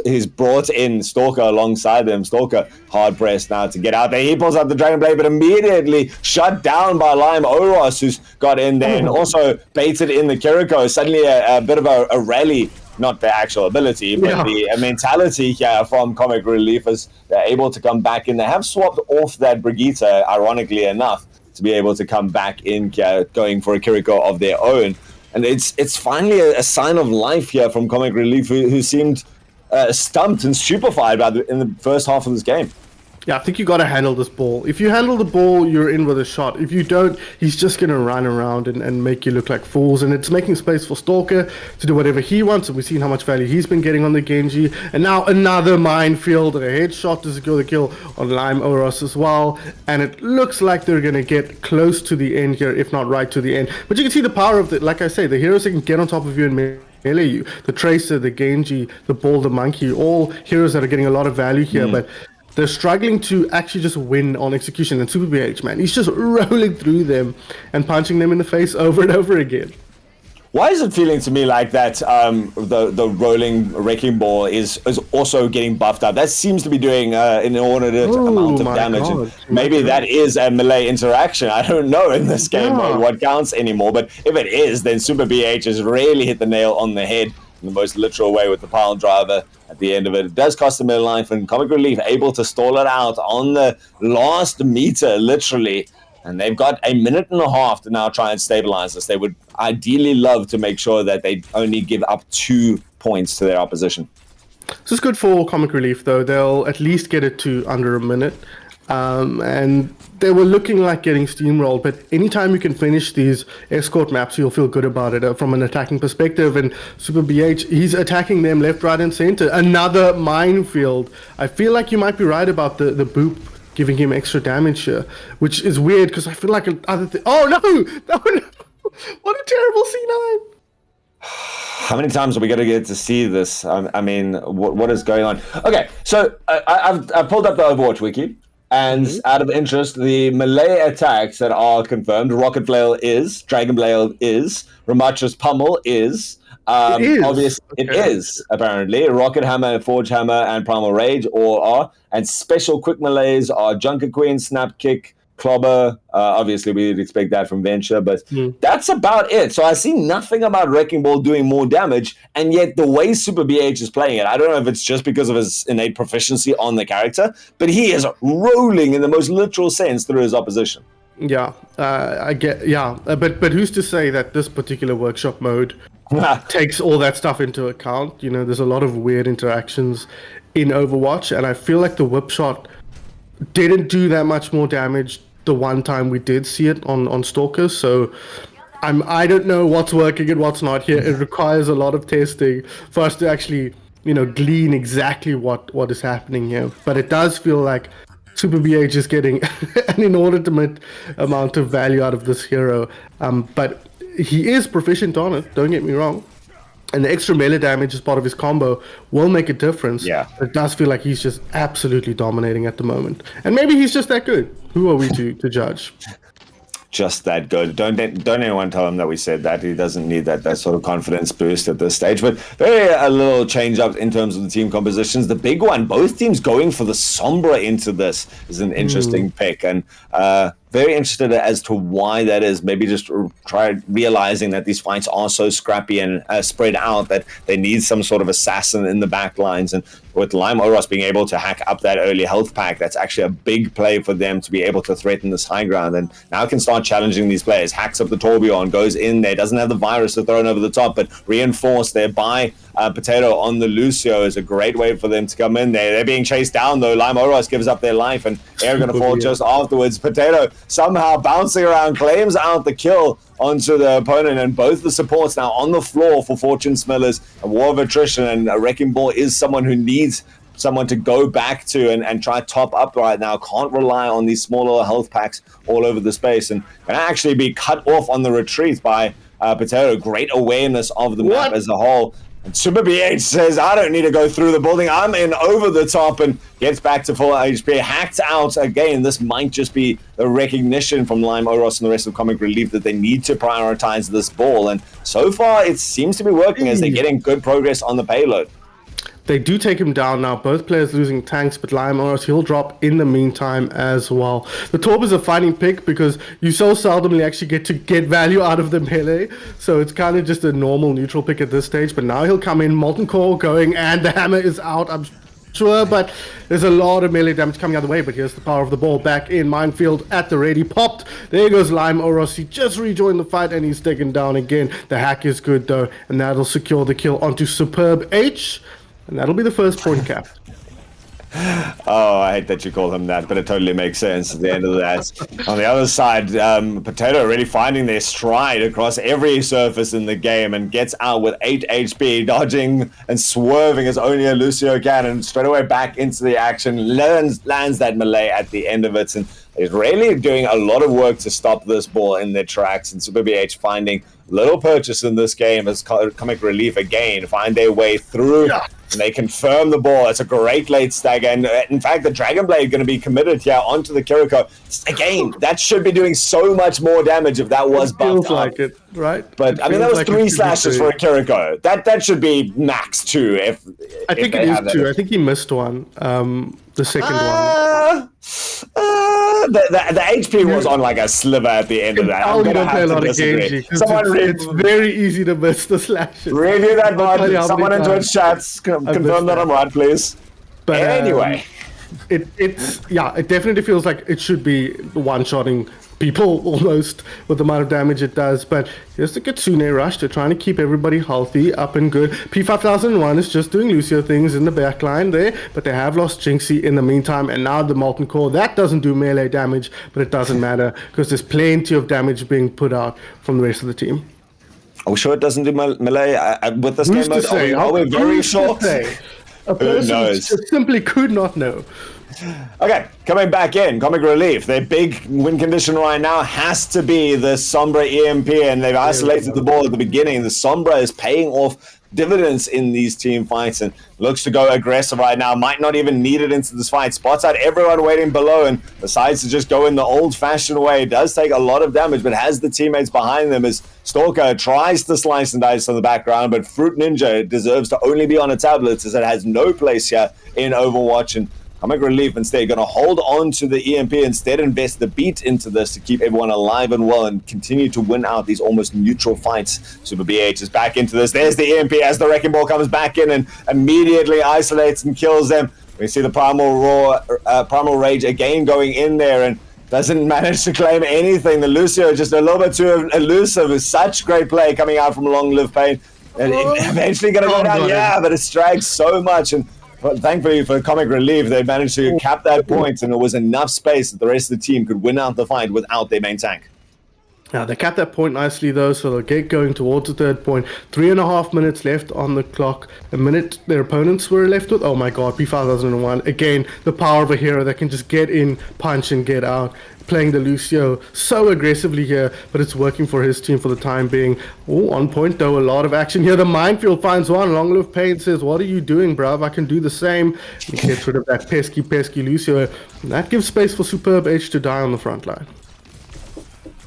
in Stalker alongside him. Stalker hard pressed now to get out there. He pulls out the Dragon Blade, but immediately shut down by Lime Oros, who's got in there and also baited in the Kiriko. Suddenly, a bit of a rally. Not the actual ability, but the mentality here from Comic Relief is they're able to come back in. They have swapped off that Brigitte, ironically enough, to be able to come back in, going for a Kiriko of their own. And it's finally a sign of life here from Comic Relief, who seemed stumped and stupefied in the first half of this game. Yeah, I think you got to handle this ball. If you handle the ball, you're in with a shot. If you don't, he's just going to run around and make you look like fools. And it's making space for Stalker to do whatever he wants. And we've seen how much value he's been getting on the Genji. And now another minefield, a headshot to secure the kill on Lime Oros as well. And it looks like they're going to get close to the end here, if not right to the end. But you can see the power of like I say, the heroes that can get on top of you and melee you. The Tracer, the Genji, the Bull, the Monkey, all heroes that are getting a lot of value here. But they're struggling to actually just win on execution. And Super BH, man, he's just rolling through them and punching them in the face over and over again. Why is it feeling to me like that the rolling Wrecking Ball is also getting buffed up? That seems to be doing an inordinate amount of damage. And maybe that is a melee interaction. I don't know in this game mode what counts anymore. But if it is, then Super BH has really hit the nail on the head in the most literal way with the pile driver at the end of it. It does cost them a life, and Comic Relief able to stall it out on the last meter, literally. And they've got a minute and a half to now try and stabilize this. They would ideally love to make sure that they only give up 2 points to their opposition. This is good for Comic Relief, though. They'll at least get it to under a minute. And they were looking like getting steamrolled, but anytime you can finish these escort maps, you'll feel good about it from an attacking perspective. And Super BH, he's attacking them left, right, and center. Another minefield. I feel like you might be right about the boop giving him extra damage here, which is weird because I feel like oh no! What a terrible C9! How many times are we going to get to see this? I mean, what is going on? Okay, so I've pulled up the Overwatch wiki, and out of interest, the melee attacks that are confirmed: Rocket Flail is, Dragon Blade is, Ramacha's Pummel is. Obviously, it is apparently Rocket Hammer, Forge Hammer, and Primal Rage all are, and special quick melees are Junker Queen, Snap Kick, Clobber. Obviously, we'd expect that from Venture, but that's about it. So I see nothing about Wrecking Ball doing more damage, and yet the way Super BH is playing it, I don't know if it's just because of his innate proficiency on the character, but he is rolling in the most literal sense through his opposition. Yeah, I get. Yeah, but who's to say that this particular workshop mode takes all that stuff into account? You know, there's a lot of weird interactions in Overwatch, and I feel like the whip shot didn't do that much more damage the one time we did see it on Stalker. So I don't know what's working and what's not here. It requires a lot of testing for us to actually, glean exactly what is happening here. But it does feel like Super BH is getting an inordinate amount of value out of this hero. But he is proficient on it, don't get me wrong. And the extra melee damage as part of his combo will make a difference. Yeah. It does feel like he's just absolutely dominating at the moment. And maybe he's just that good. Who are we to judge? Just that good. Don't anyone tell him that we said that. He doesn't need that sort of confidence boost at this stage. But very a little change up in terms of the team compositions. The big one, both teams going for the Sombra into this is an interesting pick. And very interested as to why that is. Maybe just try realizing that these fights are so scrappy and spread out that they need some sort of assassin in the back lines. And with Lime Oros being able to hack up that early health pack, that's actually a big play for them to be able to threaten this high ground. And now can start challenging these players. Hacks up the Torbjorn, goes in there, doesn't have the virus to throw over the top, but reinforced there by Potato on the Lucio is a great way for them to come in there. They're being chased down though. Lime Oros gives up their life and they're going to fall just afterwards. Potato somehow bouncing around, claims out the kill onto the opponent, and both the supports now on the floor for Fortune Smellers. A war of attrition, and a Wrecking Ball is someone who needs someone to go back to and try top up right now. Can't rely on these smaller health packs all over the space, and can actually be cut off on the retreat by Potato. Great awareness of the map as a whole. And Super BH says, I don't need to go through the building. I'm in over the top, and gets back to full HP. Hacked out again. This might just be the recognition from Lime, Oros, and the rest of Comic Relief that they need to prioritize this ball. And so far, it seems to be working as they're getting good progress on the payload. They do take him down now. Both players losing tanks, but Lime Oros, he'll drop in the meantime as well. The Torb is a fighting pick because you so seldomly actually get to get value out of the melee. So it's kind of just a normal neutral pick at this stage. But now he'll come in, Molten Core going, and the hammer is out, I'm sure. But there's a lot of melee damage coming out of the way. But here's the power of the ball back in. Minefield at the ready, popped. There goes Lime Oros. He just rejoined the fight and he's taken down again. The hack is good though, and that'll secure the kill onto Superb H. And that'll be the first point cap. Oh, I hate that you call him that, but it totally makes sense at the end of that. On the other side, Potato really finding their stride across every surface in the game and gets out with 8 HP, dodging and swerving as only a Lucio can, and straight away back into the action, lands that melee at the end of it, and is really doing a lot of work to stop this ball in their tracks. And Super BH finding little purchase in this game as Comic Relief again find their way through. Yeah. And they confirm the ball. It's a great late stagger. And in fact, the Dragon Blade going to be committed here onto the Kiriko. Again, that should be doing so much more damage if that was buffed feels like it, right? But I mean, that was like 3 slashes for a Kiriko. That should be max 2. I think it is 2. I think he missed one. The second one. The HP was on like a sliver at the end of that. I'm gonna have to disagree. It's very easy to miss the slashes. Review that VOD. Someone in Twitch chats confirm that I'm right, please. But anyway, it definitely feels like it should be one-shotting people almost with the amount of damage it does. But here's the Kitsune rush. They're trying to keep everybody healthy, up and good. P5001 is just doing Lucio things in the backline there, but they have lost Jinxie in the meantime, and now the Molten Core. That doesn't do melee damage, but it doesn't matter because there's plenty of damage being put out from the rest of the team. Are we sure it doesn't do melee with this game mode? Are we very sure? A person just simply could not know. Okay, coming back in, Comic Relief. Their big win condition right now has to be the Sombra EMP, and they've isolated the ball at the beginning. The Sombra is paying off dividends in these team fights and looks to go aggressive right now. Might not even need it into this fight. Spots out everyone waiting below and decides to just go in the old-fashioned way. It does take a lot of damage, but has the teammates behind them as Stalker tries to slice and dice on the background, but Fruit Ninja deserves to only be on a tablet as it has no place here in Overwatch. And Comic Relief instead going to hold on to the EMP, instead invest the beat into this to keep everyone alive and well and continue to win out these almost neutral fights. Super BH is back into this. There's the EMP as the Wrecking Ball comes back in and immediately isolates and kills them. We see the Primal Rage again going in there and doesn't manage to claim anything. The Lucio just a little bit too elusive. With such great play coming out from Long Live Pain. And eventually going to go down. Yeah, but it strikes so much. And well, thankfully for Comic Relief, they managed to cap that point, and there was enough space that the rest of the team could win out the fight without their main tank. Yeah, they capped that point nicely though, so they'll get going towards the third point. 3.5 minutes left on the clock. A minute their opponents were left with. Oh my god, P5001. Again, the power of a hero that can just get in, punch, and get out. Playing the Lucio so aggressively here, but it's working for his team for the time being. Oh, on point though, a lot of action here. The Minefield finds one. Long Live Pain says, what are you doing, bruv? I can do the same. He gets rid of that pesky Lucio. And that gives space for Superb H to die on the front line.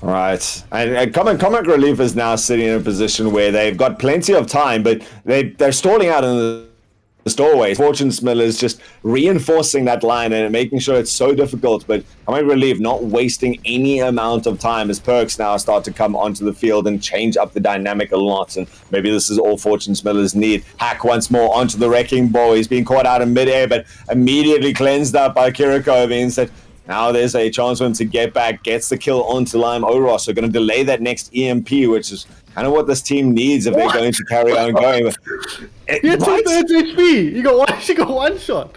Right, and Comic Relief is now sitting in a position where they've got plenty of time, but they're stalling out in the doorways. Fortune Smell is just reinforcing that line and making sure it's so difficult, but Comic Relief not wasting any amount of time as perks now start to come onto the field and change up the dynamic a lot, and maybe this is all Fortune Smellers need. Hack once more onto the Wrecking Ball. He's being caught out in midair, but immediately cleansed up by Kiriko, means that now there's a chance for him to get back, gets the kill onto Lime Oros. So going to delay that next EMP, which is kind of what this team needs if they're going to carry on going. Yeah, 2/3 HP. You got one shot.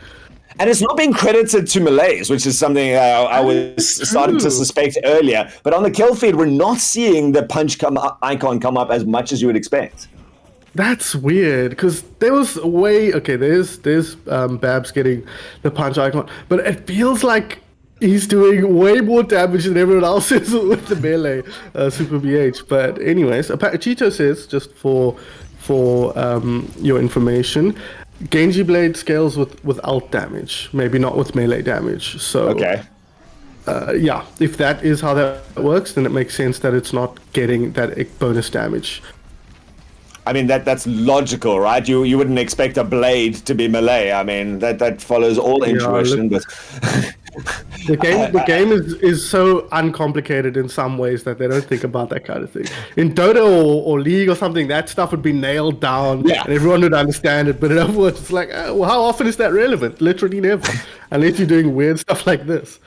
And it's not being credited to Malays, which is something I was starting to suspect earlier. But on the kill feed, we're not seeing the punch icon come up as much as you would expect. That's weird because there was a way. Okay, there's Babs getting the punch icon, but it feels like he's doing way more damage than everyone else is with the melee Super BH. But anyways, Cheeto says just for your information, Genji Blade scales with alt damage, maybe not with melee damage. So Okay. yeah, if that is how that works, then it makes sense that it's not getting that bonus damage. I mean that's logical, right? You wouldn't expect a blade to be melee. I mean that follows all intuition, but The game is so uncomplicated in some ways that they don't think about that kind of thing. In Dota or League or something, that stuff would be nailed down Yeah. and everyone would understand it. But in Overwatch, it's like, well, how often is that relevant? Literally never, unless you're doing weird stuff like this.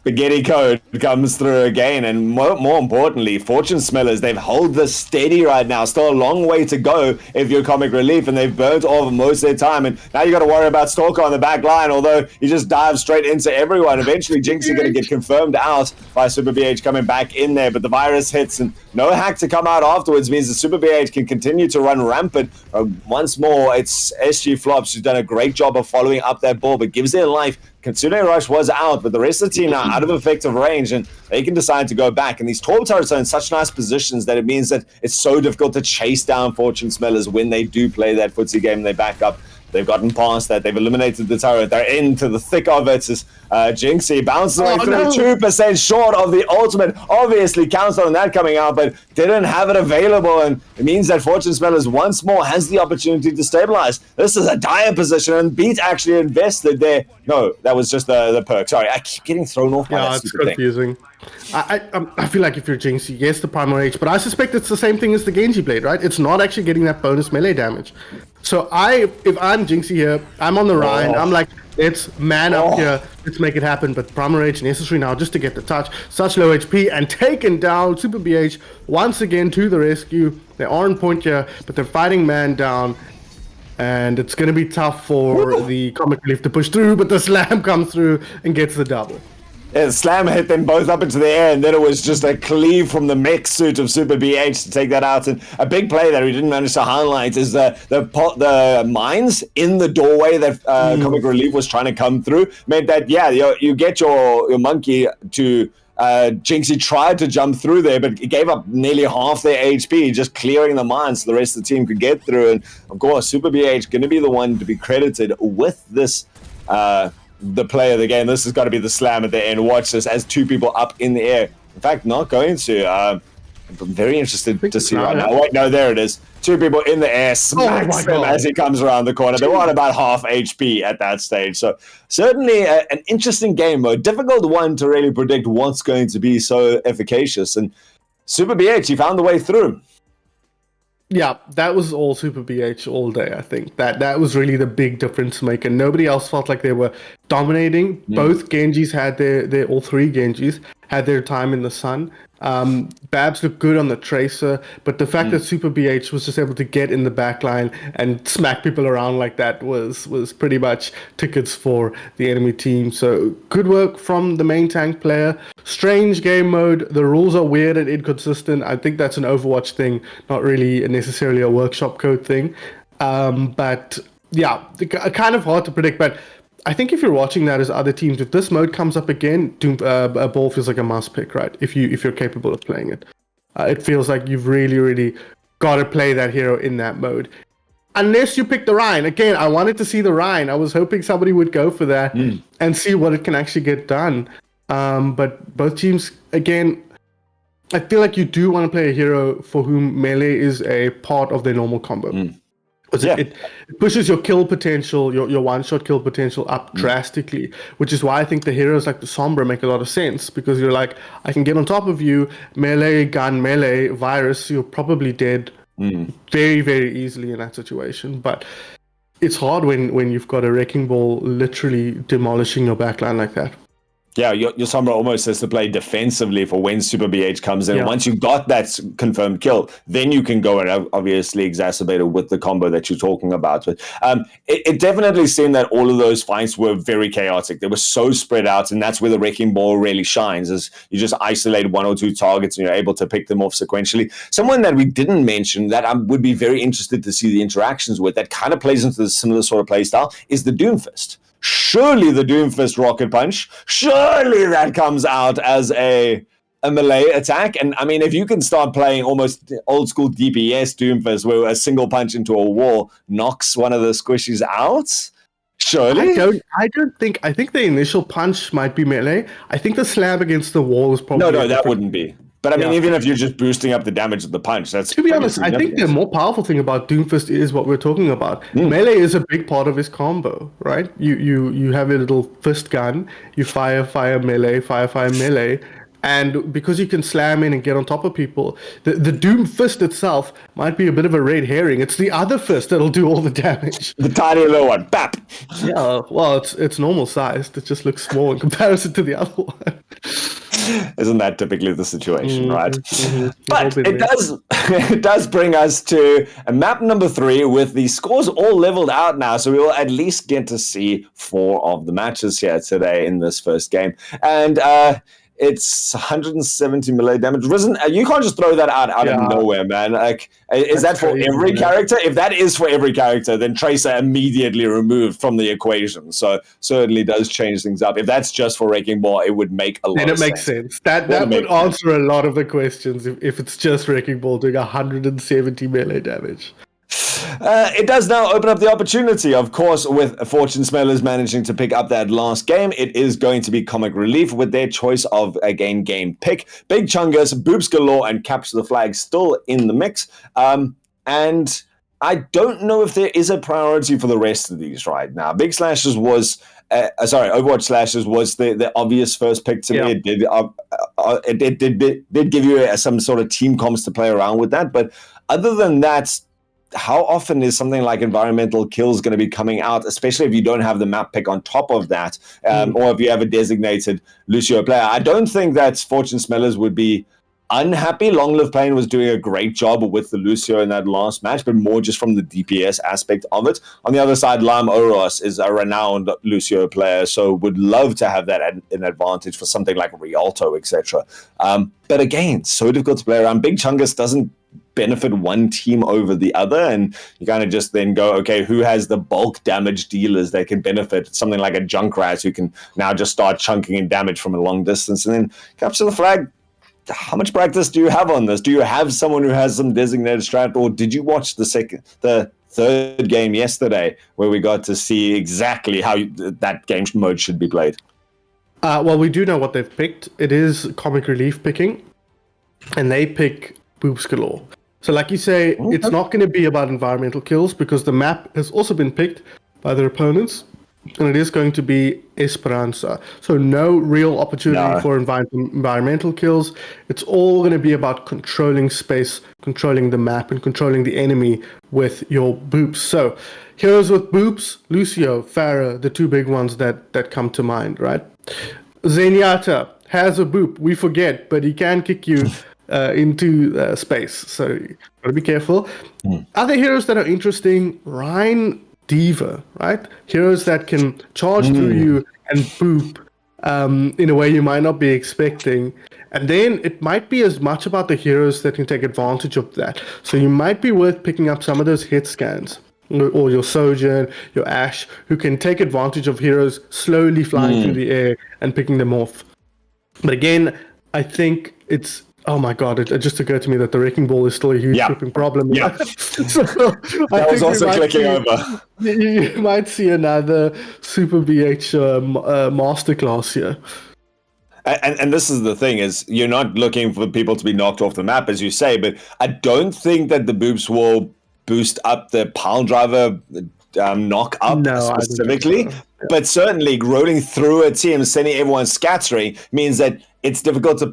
spaghetti code comes through again, and more importantly, fortune smellers, they've held this steady right now. Still a long way to go if you're Comic Relief, and they've burnt off most of their time, and now you got to worry about Stalker on the back line, although he just dives straight into everyone. Eventually Jinx are going to get confirmed out by Super BH coming back in there, but the virus hits and no hack to come out afterwards means that Super BH can continue to run rampant. Once more, it's SG Flops who's done a great job of following up that ball, but gives their life. Kitsune Rush was out, but the rest of the team now out of effective range, and they can decide to go back. And these Torb turrets are in such nice positions that it means that it's so difficult to chase down Fortune Smellers when they do play that footsie game and they back up. They've gotten past that. They've eliminated the turret. They're into the thick of it. As Jinxie bounces away through, no. 2% short of the ultimate. Obviously counts on that coming out, but didn't have it available. And it means that Fortune Smellers once more has the opportunity to stabilize. This is a dire position, and Beat actually invested there. No, that was just the perk. Sorry, I keep getting thrown off by Yeah, that it's stupid thing. confusing. I feel like if you're Jinxie, yes, the Primal Rage, but I suspect it's the same thing as the Genji Blade, right? It's not actually getting that bonus melee damage. So if I'm Jinxie here, I'm on the Rhine, I'm like, let's man up here, let's make it happen. But Primal Rage necessary now just to get the touch. Such low HP and taken down. Super BH once again to the rescue. They are on point here, but they're fighting man down. And it's going to be tough for the Comic Relief to push through, but the Slam comes through and gets the double. Yeah, Slam hit them both up into the air, and then it was just a cleave from the mech suit of Super BH to take that out. And a big play that we didn't manage to highlight is the mines in the doorway that Comic Relief was trying to come through meant that, yeah, you get your monkey to... Jinxie tried to jump through there, but it gave up nearly half their HP, just clearing the mines so the rest of the team could get through. And of course, Super BH going to be the one to be credited with this... the play of the game. This has got to be the Slam at the end. Watch this as two people up in the air. In fact, not going to. I'm very interested to see right now. Wait, no, there it is. Two people in the air, smacks him as he comes around the corner. They were on about half HP at that stage. So certainly an interesting game mode. Difficult one to really predict what's going to be so efficacious. And Super BH, he found the way through. Yeah, that was all Super BH all day, I think. That was really the big difference maker. Nobody else felt like they were dominating. Both Genjis had all three Genjis had their time in the sun. Babs looked good on the Tracer, but the fact that Super BH was just able to get in the backline and smack people around like that was pretty much tickets for the enemy team. So good work from the main tank player. Strange game mode. The rules are weird and inconsistent. I think that's an Overwatch thing, not really necessarily a workshop code thing. But yeah, kind of hard to predict. But I think if you're watching that as other teams, if this mode comes up again, a ball feels like a must pick, right? If you're capable of playing it, it feels like you've really got to play that hero in that mode. Unless you pick the Rhine. Again, I wanted to see the Rhine. I was hoping somebody would go for that and see what it can actually get done. But both teams, again, I feel like you do want to play a hero for whom melee is a part of their normal combo. It pushes your kill potential, your one-shot kill potential up drastically, which is why I think the heroes like the Sombra make a lot of sense, because you're like, I can get on top of you, melee, gun, melee, virus, you're probably dead very, very easily in that situation. But it's hard when you've got a Wrecking Ball literally demolishing your backline like that. Yeah, your Sombra almost has to play defensively for when Super BH comes in. Yeah. Once you got that confirmed kill, then you can go and obviously exacerbate it with the combo that you're talking about. But it definitely seemed that all of those fights were very chaotic. They were so spread out, and that's where the Wrecking Ball really shines, is you just isolate one or two targets and you're able to pick them off sequentially. Someone that we didn't mention that I would be very interested to see the interactions with, that kind of plays into the similar sort of play style, is the Doomfist. Surely the Doomfist Rocket Punch, surely that comes out as a melee attack. And I mean, if you can start playing almost old school DPS Doomfist, where a single punch into a wall knocks one of the squishies out, surely? I think the initial punch might be melee. I think the slam against the wall is probably... No, that wouldn't be. But I mean, even if you're just boosting up the damage of the punch, that's... To be honest, I think the more powerful thing about Doomfist is what we're talking about. Melee is a big part of his combo, right? You have a little fist gun, you fire melee, fire melee, and because you can slam in and get on top of people, the Doom Fist itself might be a bit of a red herring. It's the other fist that'll do all the damage. The tiny little one, bap! Yeah, well, it's normal sized. It just looks small in comparison to the other one. Isn't that typically the situation, right? Mm-hmm. But it does bring us to map number 3 with the scores all leveled out now, so we will at least get to see 4 of the matches here today in this first game. And it's 170 melee damage. Risen, you can't just throw that out of nowhere, man. Like, is that for every character? If that is for every character, then Tracer immediately removed from the equation. So certainly does change things up. If that's just for Wrecking Ball, it would make a lot of sense. Then it makes sense. That would answer a lot of the questions if it's just Wrecking Ball doing 170 melee damage. It does now open up the opportunity, of course, with Fortune Smellers managing to pick up that last game. It is going to be Comic Relief with their choice of, again, game pick. Big Chungus, Boobs Galore, and Capture the Flag still in the mix. And I don't know if there is a priority for the rest of these right now. Big Slashes was... Overwatch Slashes was the obvious first pick to me. It did give you some sort of team comps to play around with that. But other than that... how often is something like environmental kills going to be coming out, especially if you don't have the map pick on top of that, or if you have a designated Lucio player? I don't think that Fortune Smellers would be unhappy. Long Live Pain was doing a great job with the Lucio in that last match, but more just from the DPS aspect of it. On the other side, Lam Oros is a renowned Lucio player, so would love to have that an advantage for something like Rialto, etc. But again, so difficult to play around. Big Chungus doesn't benefit one team over the other, and you kind of just then go, okay, who has the bulk damage dealers that can benefit? Something like a Junkrat who can now just start chunking in damage from a long distance. And then Capture the Flag, how much practice do you have on this? Do you have someone who has some designated strat, or did you watch the third game yesterday where we got to see exactly how that game mode should be played? Well, we do know what they've picked. It is Comic Relief picking, and they pick Boobs Galore. So like you say, it's not going to be about environmental kills because the map has also been picked by their opponents, and it is going to be Esperanza. So no real opportunity for environmental kills. It's all going to be about controlling space, controlling the map, and controlling the enemy with your boops. So heroes with boops, Lucio, Pharah, the two big ones that come to mind, right? Zenyatta has a boop, we forget, but he can kick you into space, so gotta be careful. Other heroes that are interesting, Rhine, Diva, right? Heroes that can charge through you and boop in a way you might not be expecting. And then it might be as much about the heroes that can take advantage of that. So you might be worth picking up some of those hit scans, or your Sojourn, your Ashe, who can take advantage of heroes slowly flying through the air and picking them off. But again, I think it's... Oh my god, it just occurred to me that the Wrecking Ball is still a huge flipping problem. Yeah. So that was also clicking over. You might see another Super BH masterclass here. And this is the thing, is you're not looking for people to be knocked off the map, as you say, but I don't think that the boops will boost up the pile driver knock up specifically. So. But certainly rolling through a team, sending everyone scattering, means that it's difficult to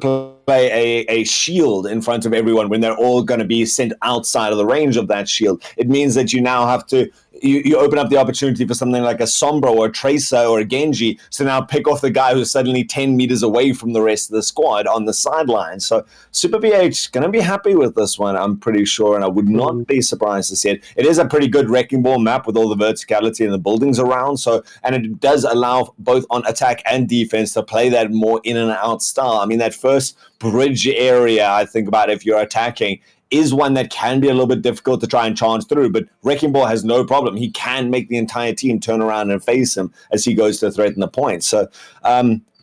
play a shield in front of everyone when they're all going to be sent outside of the range of that shield. It means that you now have to you open up the opportunity for something like a Sombra or a Tracer or a Genji to now pick off the guy who's suddenly 10 meters away from the rest of the squad on the sideline. So Super BH going to be happy with this one, I'm pretty sure, and I would not be surprised to see it. It is a pretty good Wrecking Ball map with all the verticality and the buildings around, so, and it does allow both on attack and defense to play that more in and out style. I mean, that first bridge area, I think about if you're attacking, is one that can be a little bit difficult to try and charge through, but Wrecking Ball has no problem. He can make the entire team turn around and face him as he goes to threaten the point. So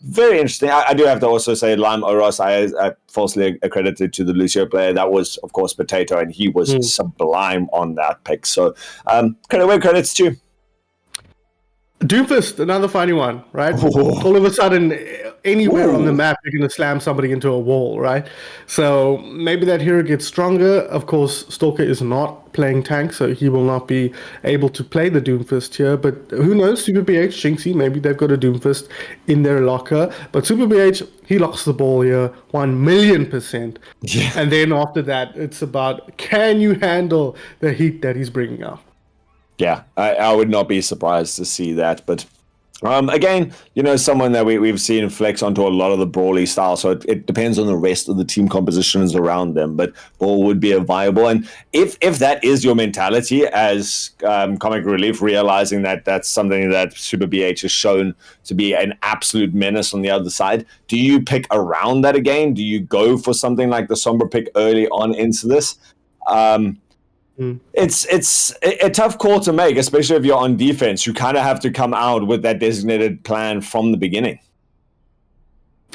very interesting. I do have to also say Lime Oros, I falsely accredited to the Lucio player. That was, of course, Potato, and he was sublime on that pick. So credit where credit's due. Doomfist, another funny one, right? All of a sudden, anywhere on the map, you're going to slam somebody into a wall, right? So maybe that hero gets stronger. Of course, Stalker is not playing tank, so he will not be able to play the Doomfist here. But who knows? Super BH, Jinxie, maybe they've got a Doomfist in their locker. But Super BH, he locks the ball here 1,000,000%. Yeah. And then after that, it's about, can you handle the heat that he's bringing out? Yeah, I would not be surprised to see that. But again, someone that we've seen flex onto a lot of the brawly style. So it depends on the rest of the team compositions around them. But Ball would be a viable. And if that is your mentality as Comic Relief, realizing that that's something that Super BH has shown to be an absolute menace on the other side, do you pick around that again? Do you go for something like the Sombra pick early on into this? It's a tough call to make, especially if you're on defense. You kind of have to come out with that designated plan from the beginning.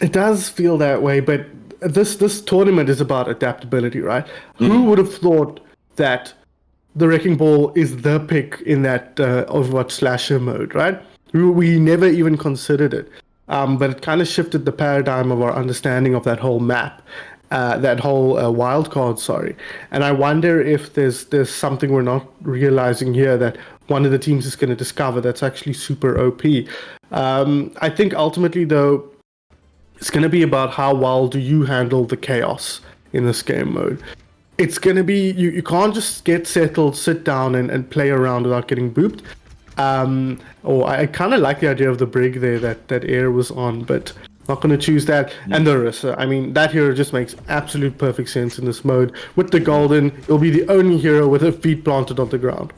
It does feel that way, but this tournament is about adaptability, right? Who would have thought that the Wrecking Ball is the pick in that Overwatch slasher mode, right? We never even considered it, but it kind of shifted the paradigm of our understanding of that whole map. That whole wild card, and I wonder if there's something we're not realizing here that one of the teams is going to discover that's actually super OP. I think ultimately, though, it's going to be about how well do you handle the chaos in this game mode. It's going to be, you can't just get settled, sit down, and play around without getting booped. I kind of like the idea of the brig there that Air was on, but not going to choose that. And the Orisa, I mean, that hero just makes absolute perfect sense in this mode. With the Golden, it'll be the only hero with her feet planted on the ground.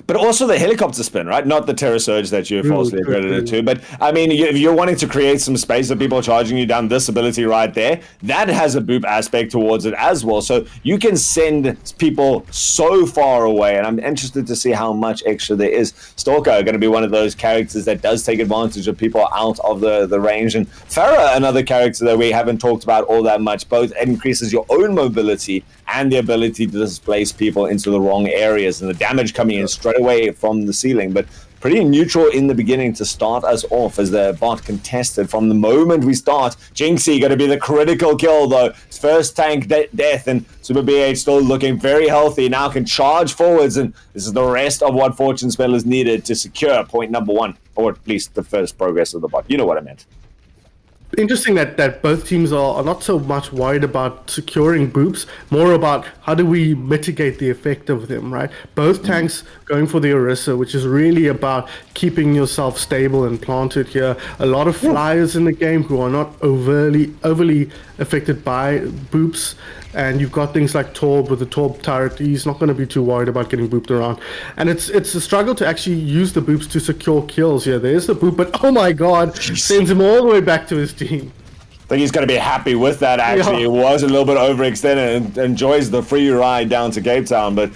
But also the helicopter spin, right? Not the Terra Surge that you're falsely accredited to. But, I mean, if you're wanting to create some space of people charging you down, this ability right there, that has a boop aspect towards it as well. So you can send people so far away, and I'm interested to see how much extra there is. Stalker going to be one of those characters that does take advantage of people out of the range. And Farah, another character that we haven't talked about all that much, both increases your own mobility and the ability to displace people into the wrong areas, and the damage coming in straight away from the ceiling. But pretty neutral in the beginning to start us off as the bot contested from the moment we start. Jinxie going to be the critical kill, though. His first tank death, and Super BH still looking very healthy. Now can charge forwards, and this is the rest of what Fortune Spell is needed to secure point number one, or at least the first progress of the bot. You know what I meant. Interesting that both teams are not so much worried about securing boops, more about how do we mitigate the effect of them, right? Both tanks going for the Orisa, which is really about keeping yourself stable and planted here. A lot of flyers in the game who are not overly affected by boops. And you've got things like Torb with the Torb turret. He's not going to be too worried about getting booped around. And it's a struggle to actually use the boops to secure kills here. There's the boop, but oh my god, sends him all the way back to his team. I think he's going to be happy with that, actually. Yeah. It was a little bit overextended and enjoys the free ride down to Cape Town, but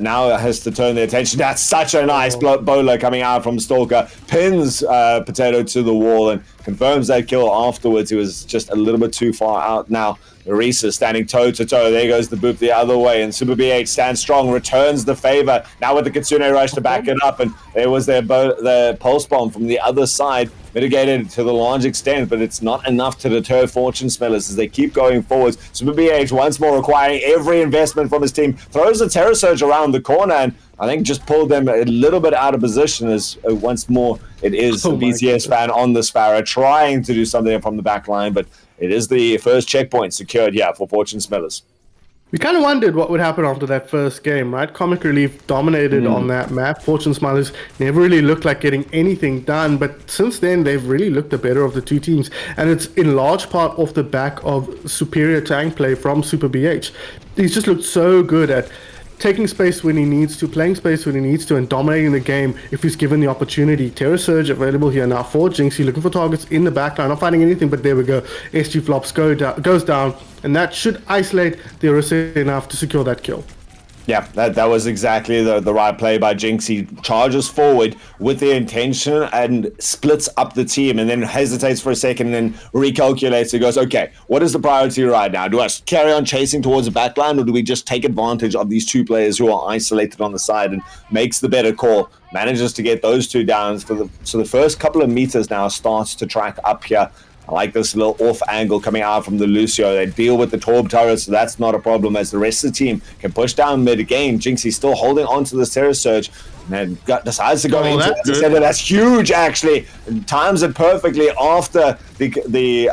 now has to turn the attention. That's such a nice bowler coming out from Stalker. Pins Potato to the wall and confirms that kill afterwards. He was just a little bit too far out now. Orisa standing toe-to-toe. There goes the boop the other way, and Super BH stands strong, returns the favor. Now with the Kitsune Rush to back it up, and there was the Pulse Bomb from the other side, mitigated to the large extent, but it's not enough to deter Fortune Spellers as they keep going forwards. Super BH once more requiring every investment from his team, throws the Terror Surge around the corner, and I think just pulled them a little bit out of position as once more it is a BTS fan on the Sparrow trying to do something from the back line, but it is the first checkpoint secured here for Fortune Smellers. We kind of wondered what would happen after that first game, right? Comic Relief dominated on that map. Fortune Smilers never really looked like getting anything done, but since then they've really looked the better of the two teams, and it's in large part off the back of superior tank play from Super BH. He's just looked so good at taking space when he needs to, playing space when he needs to, and dominating the game if he's given the opportunity. Terra Surge available here now for Jinxie, looking for targets in the backline, not finding anything, but there we go. SG Flops goes down, and that should isolate the Orisa enough to secure that kill. Yeah, that was exactly the right play by Jinx. He charges forward with the intention and splits up the team, and then hesitates for a second and then recalculates. He goes, okay, what is the priority right now? Do I carry on chasing towards the backline, or do we just take advantage of these two players who are isolated on the side, and makes the better call? Manages to get those two down. So the first couple of meters now starts to track up here. I like this little off angle coming out from the Lucio. They deal with the Torb turret, so that's not a problem as the rest of the team can push down mid again. Jinxie's still holding on to this Terra Surge and then decides to go into it. As I said, that's huge actually. And times it perfectly after the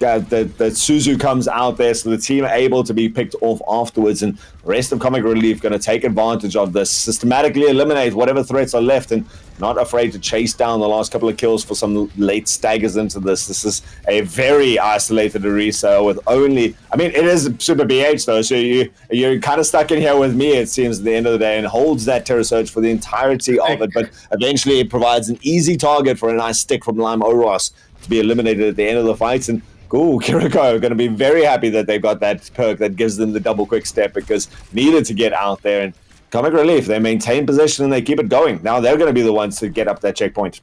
Suzu comes out there, so the team are able to be picked off afterwards, and the rest of Comic Relief going to take advantage of this, systematically eliminate whatever threats are left, and not afraid to chase down the last couple of kills for some late staggers into this. This is a very isolated Orisa with only, I mean, it is Super BH though, so you're kind of stuck in here with me, it seems, at the end of the day, and holds that Terra Surge for the entirety of it, but eventually it provides an easy target for a nice stick from Lime Oros to be eliminated at the end of the fight. And Kiriko are going to be very happy that they've got that perk that gives them the double quick step, because needed to get out there. And Comic Relief, they maintain possession and they keep it going. Now they're going to be the ones to get up that checkpoint.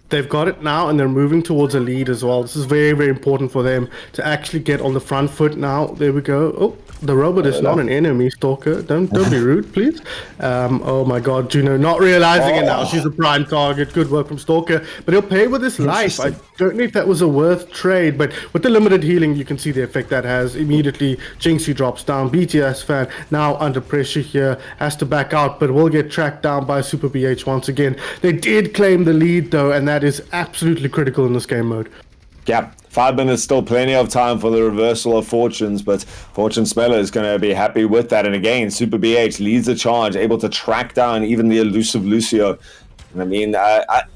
They've got it now, and they're moving towards a lead as well. This is very, very important for them to actually get on the front foot now. There we go. Oh, the robot is not an enemy, Stalker. Don't be rude, please. Oh my God, Juno not realizing it now. She's a prime target. Good work from Stalker, but he'll pay with his life. I don't know if that was a worth trade, but with the limited healing, you can see the effect that has. Immediately, Jinxie drops down. BTS fan now under pressure here, has to back out, but will get tracked down by Super BH once again. They did claim the lead though, and that is absolutely critical in this game mode. Yeah, 5 minutes, still plenty of time for the reversal of fortunes, but Fortune Smeller is going to be happy with that. And again, Super BH leads the charge, able to track down even the elusive Lucio. And I mean,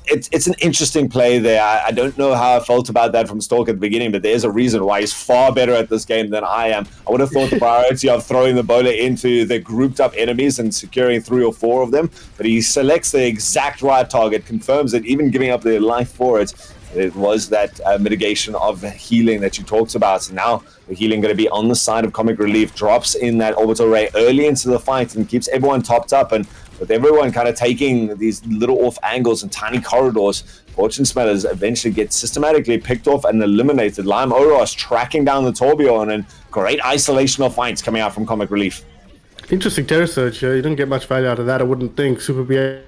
it's an interesting play there. I don't know how I felt about that from Stalk at the beginning, but there's a reason why he's far better at this game than I am. I would have thought the priority of throwing the bowler into the grouped up enemies and securing 3 or 4 of them, but he selects the exact right target, confirms it, even giving up their life for it. It was that mitigation of healing that you talked about. So now the healing going to be on the side of Comic Relief, drops in that orbital ray early into the fight and keeps everyone topped up. And with everyone kind of taking these little off angles and tiny corridors, Fortune Smellers eventually get systematically picked off and eliminated. Lime Oros tracking down the Tourbillon, and great isolational fights coming out from Comic Relief. Interesting Terra Surge here. You didn't get much value out of that, I wouldn't think. Super BH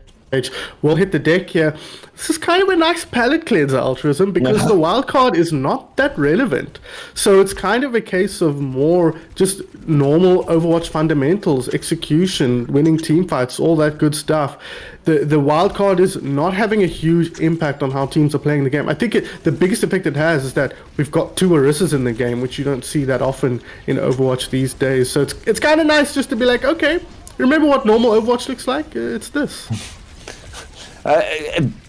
will hit the deck here. This is kind of a nice palette cleanser, Altruism, because the wild card is not that relevant. So it's kind of a case of more just normal Overwatch fundamentals, execution, winning team fights, all that good stuff. The wild card is not having a huge impact on how teams are playing the game. I think the biggest effect it has is that we've got 2 Orissas in the game, which you don't see that often in Overwatch these days. So it's kind of nice just to be like, okay, remember what normal Overwatch looks like? It's this.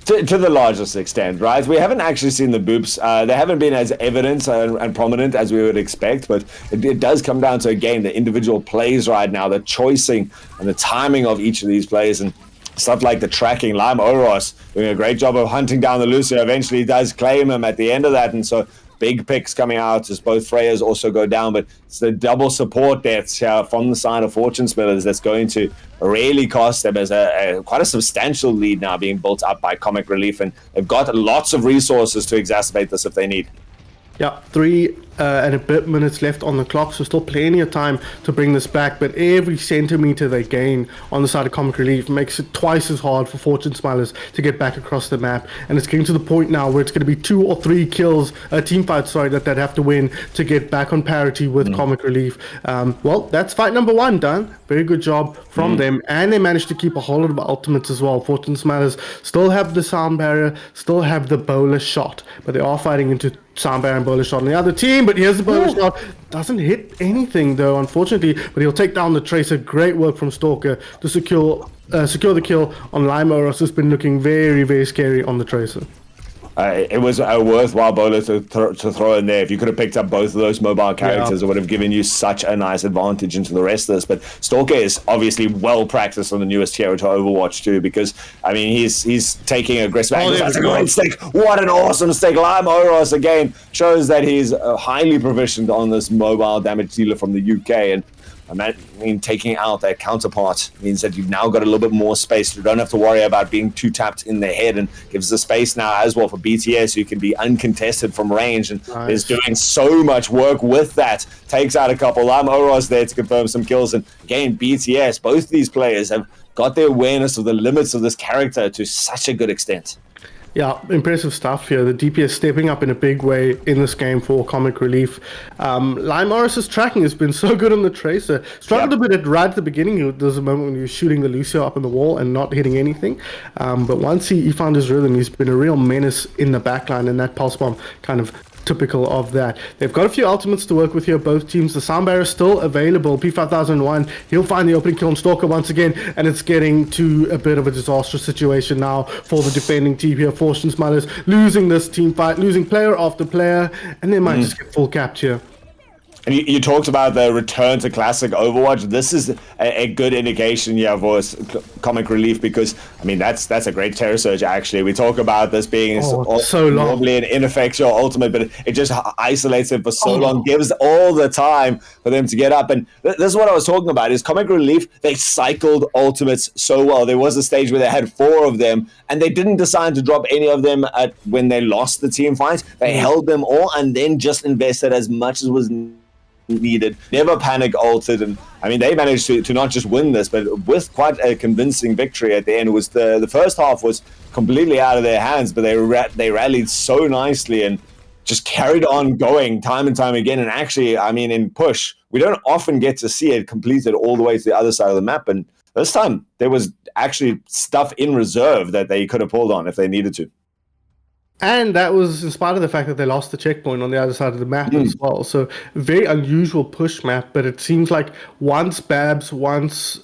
To the largest extent, right? We haven't actually seen the boops. They haven't been as evident and prominent as we would expect, but it does come down to, again, the individual plays right now, the choicing and the timing of each of these plays, and stuff like the tracking. Lime Oros doing a great job of hunting down the Lucio. Eventually does claim him at the end of that, and so big picks coming out as both Freyas also go down, but it's the double support deaths here from the side of Fortune Spillers that's going to really cost them as quite a substantial lead now being built up by Comic Relief, and they've got lots of resources to exacerbate this if they need. Yeah, 3 and a bit minutes left on the clock, so still plenty of time to bring this back, but every centimeter they gain on the side of Comic Relief makes it twice as hard for Fortune Smilers to get back across the map, and it's getting to the point now where it's going to be 2 or 3 kills, team fights, sorry, that they'd have to win to get back on parity with Comic Relief. Well, that's fight number 1 done. Very good job from them, and they managed to keep a whole lot of ultimates as well. Fortune Smilers still have the sound barrier, still have the bowler shot, but they are fighting into sound barrier and bowler shot on the other team. but here's the bonus shot. Doesn't hit anything though, unfortunately. But he'll take down the Tracer. Great work from Stalker to secure the kill on Limoros, who's been looking very, very scary on the Tracer. It was a worthwhile bowler to throw in there. If you could have picked up both of those mobile characters, it would have given you such a nice advantage into the rest of this. But Stalker is obviously well practiced on the newest hero to Overwatch too, because I mean he's taking aggressive angles. That's a great stick. What an awesome stick! Lime Oros again shows that he's highly proficient on this mobile damage dealer from the UK, and I mean, taking out their counterpart means that you've now got a little bit more space. You don't have to worry about being too tapped in the head, and gives the space now as well for BTS, who can be uncontested from range, and is doing so much work with that. Takes out a couple. Oros there to confirm some kills, and again, BTS, both these players have got the awareness of the limits of this character to such a good extent. Yeah, impressive stuff here. The DPS stepping up in a big way in this game for Comic Relief. Lime Morris's tracking has been so good on the Tracer. Struggled a bit right at the beginning. There was a moment when he was shooting the Lucio up on the wall and not hitting anything. But once he found his rhythm, he's been a real menace in the backline, and that pulse bomb kind of typical of that. They've got a few ultimates to work with here, both teams. The Sound Barrier is still available. P5001, he'll find the opening kill on Stalker once again, and it's getting to a bit of a disastrous situation now for the defending team here. Fortune Smilers losing this team fight, losing player after player, and they might just get full capture. And you talked about the return to classic Overwatch. This is a good indication, for Comic Relief, because I mean that's a great Terror Surge. Actually, we talk about this being so normally an ineffectual ultimate, but it just isolates them for so long, gives all the time for them to get up. And this is what I was talking about: is Comic Relief. They cycled ultimates so well. There was a stage where they had 4 of them, and they didn't decide to drop any of them when they lost the team fight. They held them all, and then just invested as much as was needed, never panic altered, and I mean they managed to not just win this, but with quite a convincing victory at the end. It was the first half was completely out of their hands, but they rallied so nicely and just carried on going time and time again. And actually, I mean, in push, we don't often get to see it completed all the way to the other side of the map, and this time there was actually stuff in reserve that they could have pulled on if they needed to. And that was in spite of the fact that they lost the checkpoint on the other side of the map as well. So very unusual push map, but it seems like once Limoros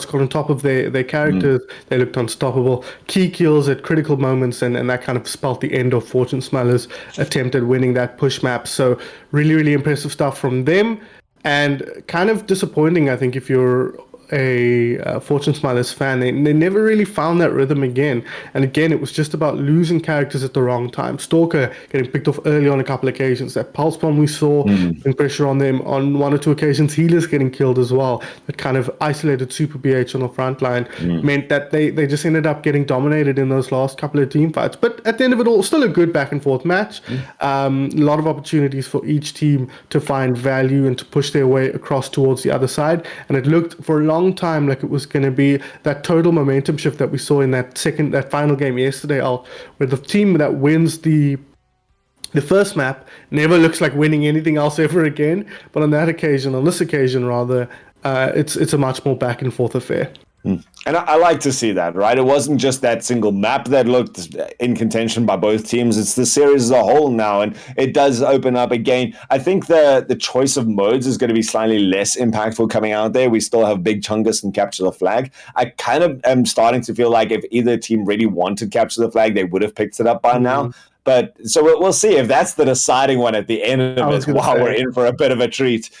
got on top of their characters, they looked unstoppable. Key kills at critical moments, and that kind of spelt the end of Fortune Smeller's attempt at winning that push map. So really, really impressive stuff from them, and kind of disappointing, I think, if you're a Fortune Smilers fan. They never really found that rhythm again. And again, it was just about losing characters at the wrong time. Stalker getting picked off early on a couple of occasions. That pulse bomb we saw, putting pressure on them on 1 or 2 occasions. Healers getting killed as well. That kind of isolated Super BH on the front line meant that they just ended up getting dominated in those last couple of team fights. But at the end of it all, still a good back and forth match. A lot of opportunities for each team to find value and to push their way across towards the other side. And it looked for a long time like it was going to be that total momentum shift that we saw in that final game yesterday, where the team that wins the first map never looks like winning anything else ever again. But on this occasion rather, it's a much more back and forth affair. And I like to see that, right? It wasn't just that single map that looked in contention by both teams. It's the series as a whole now, and it does open up again. I think the choice of modes is going to be slightly less impactful coming out there. We still have Big Chungus and Capture the Flag. I kind of am starting to feel like if either team really wanted Capture the Flag, they would have picked it up by now. But so we'll see if that's the deciding one at the end of it while we're in for a bit of a treat.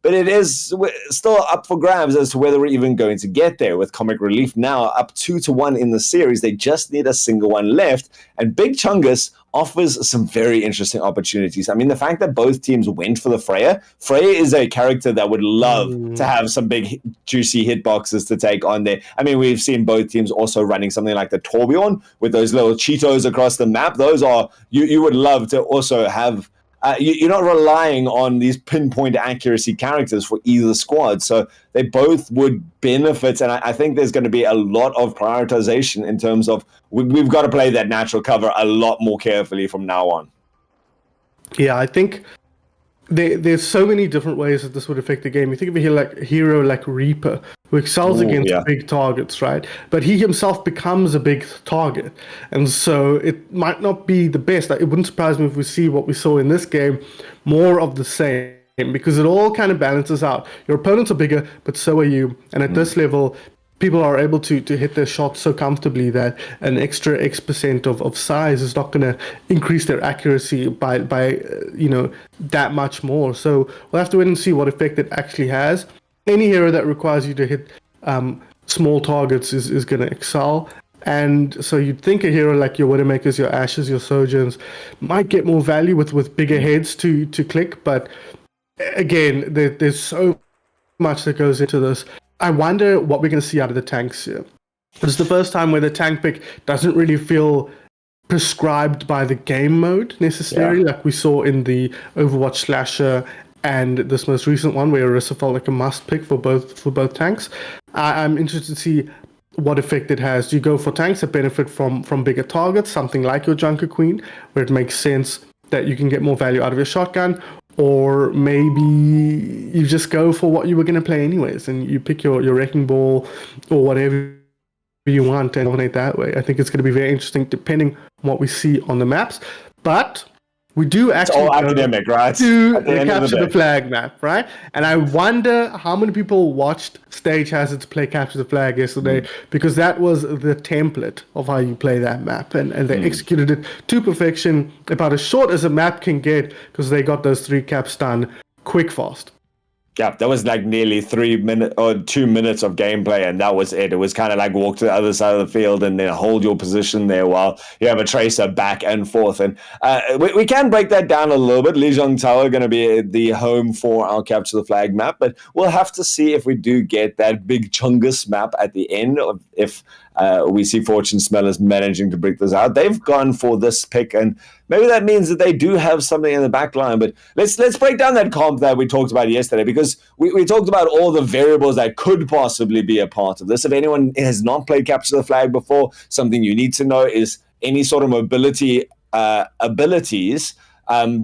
But it is still up for grabs as to whether we're even going to get there with Comic Relief now up 2-1 in the series. They just need a single one left. And Big Chungus offers some very interesting opportunities. I mean, the fact that both teams went for the Freya is a character that would love to have some big, juicy hitboxes to take on there. I mean, we've seen both teams also running something like the Torbjorn with those little Cheetos across the map. Those are, you would love to also have. You're not relying on these pinpoint accuracy characters for either squad, so they both would benefit, and I think there's going to be a lot of prioritization in terms of we've got to play that natural cover a lot more carefully from now on. Yeah, I think there's so many different ways that this would affect the game. You think of a hero like Reaper, who excels Ooh, against yeah. big targets, right? But he himself becomes a big target. And so it might not be the best. Like, it wouldn't surprise me if we see what we saw in this game, more of the same, because it all kind of balances out. Your opponents are bigger, but so are you. And at this level, people are able to hit their shots so comfortably that an extra X% of size is not going to increase their accuracy by that much more. So we'll have to wait and see what effect it actually has. Any hero that requires you to hit small targets is going to excel. And so you'd think a hero like your Widowmakers, your Ashes, your Sojourns might get more value with bigger heads to click. But again, there's so much that goes into this. I wonder what we're going to see out of the tanks here. This is the first time where the tank pick doesn't really feel prescribed by the game mode necessarily, like we saw in the Overwatch Slasher and this most recent one where Orisa felt like a must pick for both tanks. I'm interested to see what effect it has. Do you go for tanks that benefit from bigger targets, something like your Junker Queen, where it makes sense that you can get more value out of your shotgun? Or maybe you just go for what you were going to play anyways, and you pick your Wrecking Ball or whatever you want and dominate that way. I think it's going to be very interesting depending on what we see on the maps. But we do actually all academic, right? to At the end of the capture day. the flag map, right? And I wonder how many people watched Stage Hazard's play Capture the Flag yesterday, because that was the template of how you play that map, and they executed it to perfection, about as short as a map can get, because they got those 3 caps done quick, fast. Yeah, that was like nearly 3 minutes or 2 minutes of gameplay, and that was it. It was kind of like walk to the other side of the field and then hold your position there while you have a tracer back and forth. And we can break that down a little bit. Lijiang Tower going to be the home for our Capture the Flag map, but we'll have to see if we do get that big Chungus map at the end, of if we see Fortune Smellers managing to break this out. They've gone for this pick, and maybe that means that they do have something in the back line. But let's break down that comp that we talked about yesterday, because we talked about all the variables that could possibly be a part of this. If anyone has not played Capture the Flag before, something you need to know is any sort of mobility abilities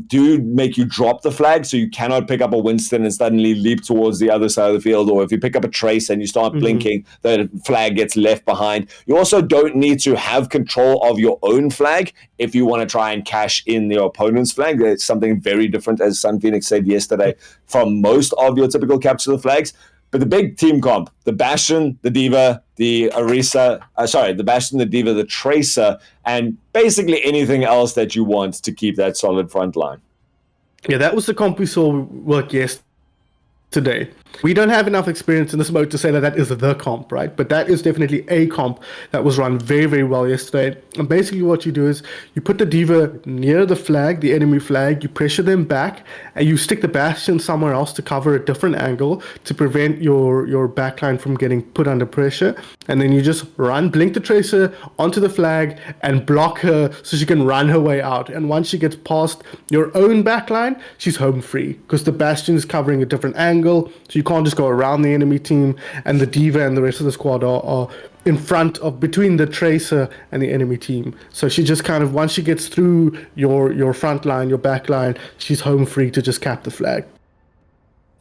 do make you drop the flag, so you cannot pick up a Winston and suddenly leap towards the other side of the field, or if you pick up a Trace and you start blinking, the flag gets left behind. You also don't need to have control of your own flag if you want to try and cash in your opponent's flag. It's something very different, as Sun Phoenix said yesterday, from most of your typical Capture the Flags. But the big team comp, the Bastion, the D.Va, the Orisa, the Bastion, the D.Va, the Tracer, and basically anything else that you want to keep that solid front line. Yeah, that was the comp we saw work yesterday. We don't have enough experience in this mode to say that is the comp, right? But that is definitely a comp that was run very, very well yesterday. And basically what you do is you put the D.Va near the flag, the enemy flag, you pressure them back, and you stick the Bastion somewhere else to cover a different angle to prevent your backline from getting put under pressure. And then you just blink the Tracer onto the flag and block her so she can run her way out. And once she gets past your own backline, she's home free, because the Bastion is covering a different angle, so you can't just go around the enemy team, and the D.Va and the rest of the squad are in front of, between the Tracer and the enemy team. So she just kind of, once she gets through your front line, your back line, she's home free to just cap the flag.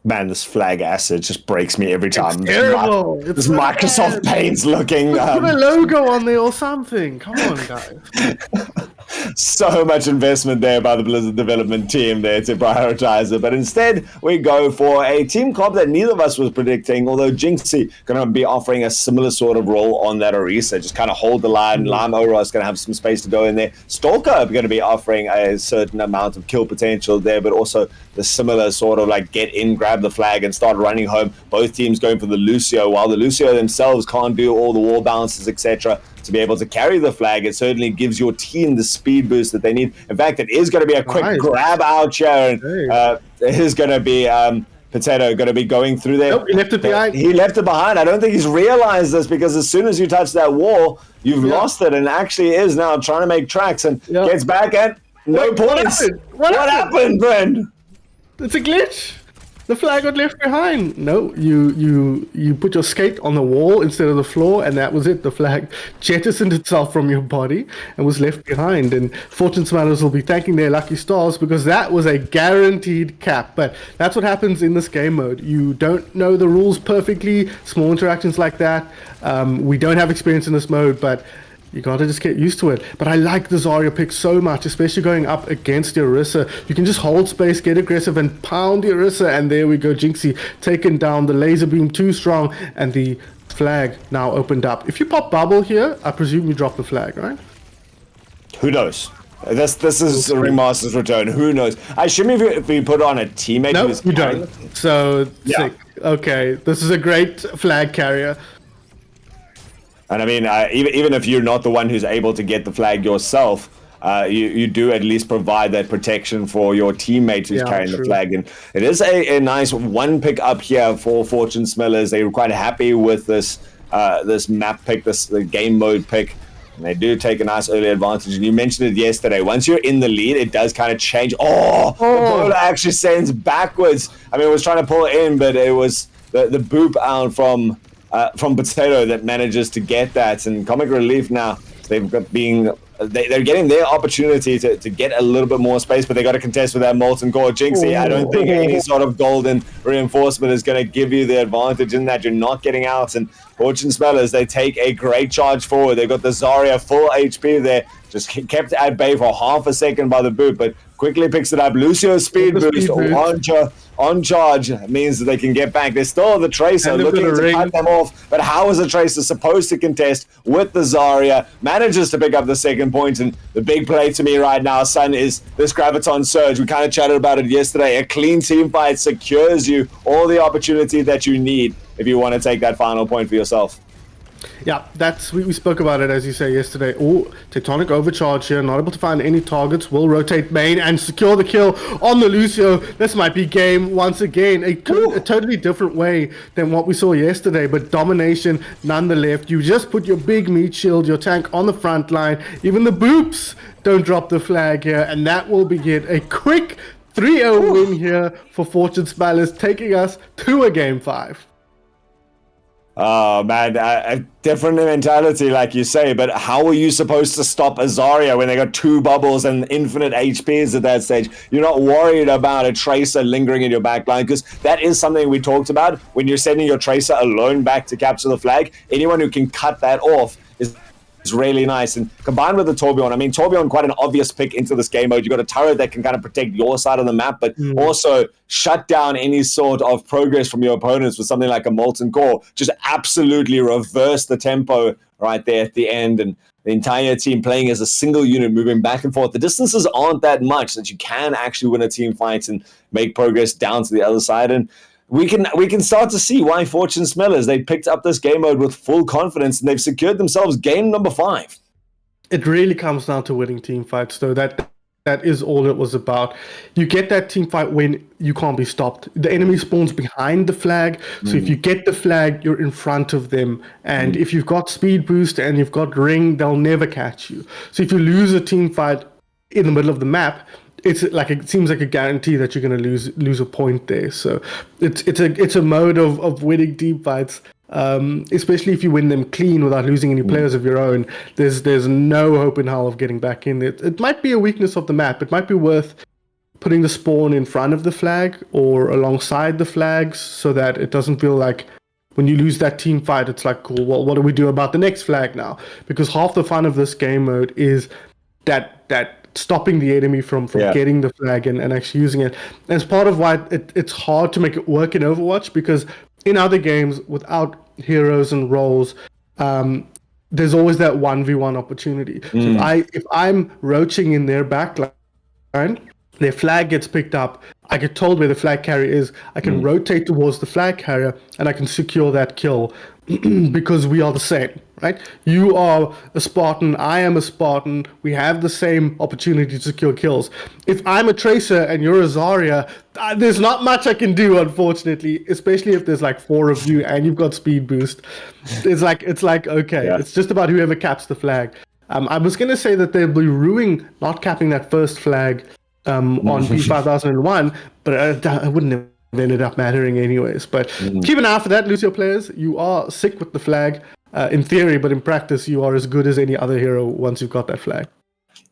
Man, this flag asset just breaks me every time. It's terrible. This Microsoft Paint's looking... Put a logo on there or something. Come on, guys. So much investment there by the Blizzard development team there to prioritize it. But instead, we go for a team comp that neither of us was predicting, although Jinxie going to be offering a similar sort of role on that Orisa. Just kind of hold the line. Lime Ora is going to have some space to go in there. Stalker going to be offering a certain amount of kill potential there, but also the similar sort of like get in, grab the flag, and start running home. Both teams going for the Lucio, while the Lucio themselves can't do all the wall bounces, etc. to be able to carry the flag. It certainly gives your team the speed boost that they need. In fact, it is going to be a quick grab out here, and it is going to be Potato going to be going through there. Nope, he left it behind. He left it behind. I don't think he's realized this, because as soon as you touch that wall, you've lost it, and actually is now trying to make tracks and gets back at no points. What happened? What happened, Brent? It's a glitch. The flag got left behind. No, you put your skate on the wall instead of the floor, and that was it. The flag jettisoned itself from your body and was left behind. And Fortune Smellers will be thanking their lucky stars because that was a guaranteed cap. But that's what happens in this game mode. You don't know the rules perfectly. Small interactions like that. We don't have experience in this mode, but you gotta just get used to it. But I like the Zarya pick so much, especially going up against the Orisa. You can just hold space, get aggressive, and pound the Orisa, and there we go. Jinxie taken down, the laser beam too strong, and the flag now opened up. If you pop bubble here, I presume you drop the flag, right? Who knows? This is Ringmaster's return. Who knows? I assume if we put on a teammate. No, who's you don't. So, yeah. Sick. Okay, this is a great flag carrier. And I mean, even if you're not the one who's able to get the flag yourself, you do at least provide that protection for your teammate who's carrying the flag. And it is a nice one pick up here for Fortune Smellers. They were quite happy with this this map pick, the game mode pick. And they do take a nice early advantage. And you mentioned it yesterday. Once you're in the lead, it does kind of change. The ball actually sends backwards. I mean, it was trying to pull it in, but it was the boop out from Potato that manages to get that. And Comic Relief now, they've got they're getting their opportunity to get a little bit more space, but they got to contest with that Molten Core. Jinxie, I don't think any sort of golden reinforcement is going to give you the advantage in that. You're not getting out. And Fortune Smellers, they take a great charge forward. They've got the Zarya full HP there, just kept at bay for half a second by the boot, but quickly picks it up. Lucio's speed boost on charge means that they can get back. There's still the Tracer looking to cut them off, but how is the Tracer supposed to contest with the Zarya? Manages to pick up the second point, and the big play to me right now, son, is this Graviton Surge. We kind of chatted about it yesterday. A clean team fight secures you all the opportunity that you need if you want to take that final point for yourself. Yeah, we spoke about it, as you say, yesterday. Oh, Tectonic Overcharge here, not able to find any targets, will rotate main and secure the kill on the Lucio. This might be game once again, a totally different way than what we saw yesterday, but domination nonetheless. You just put your big meat shield, your tank on the front line, even the boops don't drop the flag here, and that will begin a quick 3-0 win here for Fortune Smellers, taking us to a game 5. Oh man, a different mentality, like you say, but how are you supposed to stop a Zarya when they got 2 bubbles and infinite HPs at that stage? You're not worried about a Tracer lingering in your backline, because that is something we talked about. When you're sending your Tracer alone back to capture the flag, anyone who can cut that off is really nice. And combined with the Torbjorn, I mean, Torbjorn, quite an obvious pick into this game mode. You got a turret that can kind of protect your side of the map, but also shut down any sort of progress from your opponents with something like a Molten Core. Just absolutely reverse the tempo right there at the end, and the entire team playing as a single unit, moving back and forth. The distances aren't that much that you can actually win a team fight and make progress down to the other side. And we can start to see why Fortune Smellers, they picked up this game mode with full confidence, and they've secured themselves game number 5. It really comes down to winning team fights, though. That is all it was about. You get that team fight when you can't be stopped. The enemy spawns behind the flag, so if you get the flag, you're in front of them. And if you've got speed boost and you've got ring, they'll never catch you. So if you lose a team fight in the middle of the map, it seems like a guarantee that you're going to lose a point there. So it's a mode of winning team fights, especially if you win them clean without losing any players of your own. There's no hope in hell of getting back in. It might be a weakness of the map. It might be worth putting the spawn in front of the flag or alongside the flags, so that it doesn't feel like when you lose that team fight, it's like, cool, well, what do we do about the next flag now? Because half the fun of this game mode is that stopping the enemy from getting the flag and actually using it. And it's part of why it's hard to make it work in Overwatch, because in other games without heroes and roles, there's always that 1v1 opportunity. So if I'm roaching in their backline, their flag gets picked up, I get told where the flag carrier is, I can rotate towards the flag carrier and I can secure that kill because we are the same, right? You are a Spartan, I am a Spartan, we have the same opportunity to secure kills. If I'm a Tracer and you're a Zarya, there's not much I can do, unfortunately, especially if there's like 4 of you and you've got speed boost. It's like okay, it's just about whoever caps the flag. I was going to say that they'll be ruining not capping that first flag on P5001, but I would never ended up mattering anyways. But keep an eye for that, lose your players. You are sick with the flag in theory, but in practice, you are as good as any other hero once you've got that flag.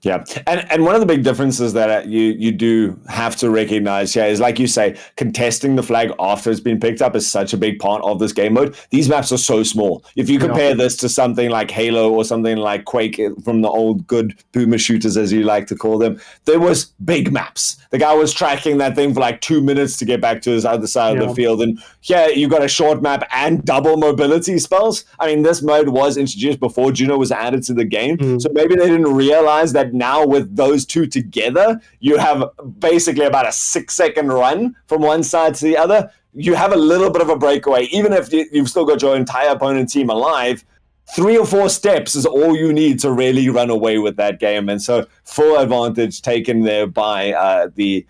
Yeah, and one of the big differences that you do have to recognize here is, like you say, contesting the flag after it's been picked up is such a big part of this game mode. These maps are so small. If you compare this to something like Halo or something like Quake from the old good boomer shooters, as you like to call them, there was big maps. The guy was tracking that thing for like 2 minutes to get back to his other side of the field. And here you got a short map and double mobility spells. I mean, this mode was introduced before Juno was added to the game. So maybe they didn't realize that now with those two together, you have basically about a 6-second run from one side to the other. You have a little bit of a breakaway. Even if you've still got your entire opponent team alive, 3 or 4 steps is all you need to really run away with that game. And so full advantage taken there by the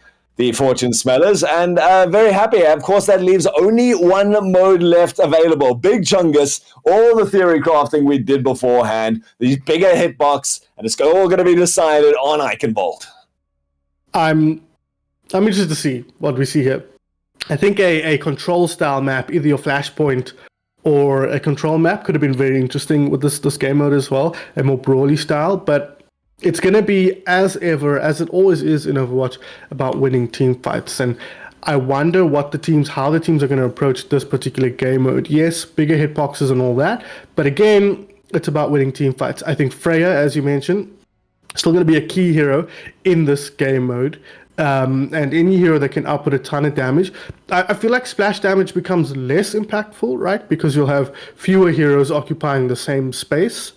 Fortune Smellers, and very happy. Of course, that leaves only one mode left available. Big Chungus, all the theory crafting we did beforehand, these bigger hitbox, and it's all going to be decided on Eichenwald. I'm interested to see what we see here. I think a control style map, either your Flashpoint or a control map, could have been very interesting with this game mode as well, a more brawly style, but it's going to be, as ever, as it always is in Overwatch, about winning team fights. And I wonder how the teams are going to approach this particular game mode. Yes, bigger hitboxes and all that, but again, it's about winning team fights. I think Freya, as you mentioned, still going to be a key hero in this game mode. And any hero that can output a ton of damage. I feel like splash damage becomes less impactful, right? Because you'll have fewer heroes occupying the same space,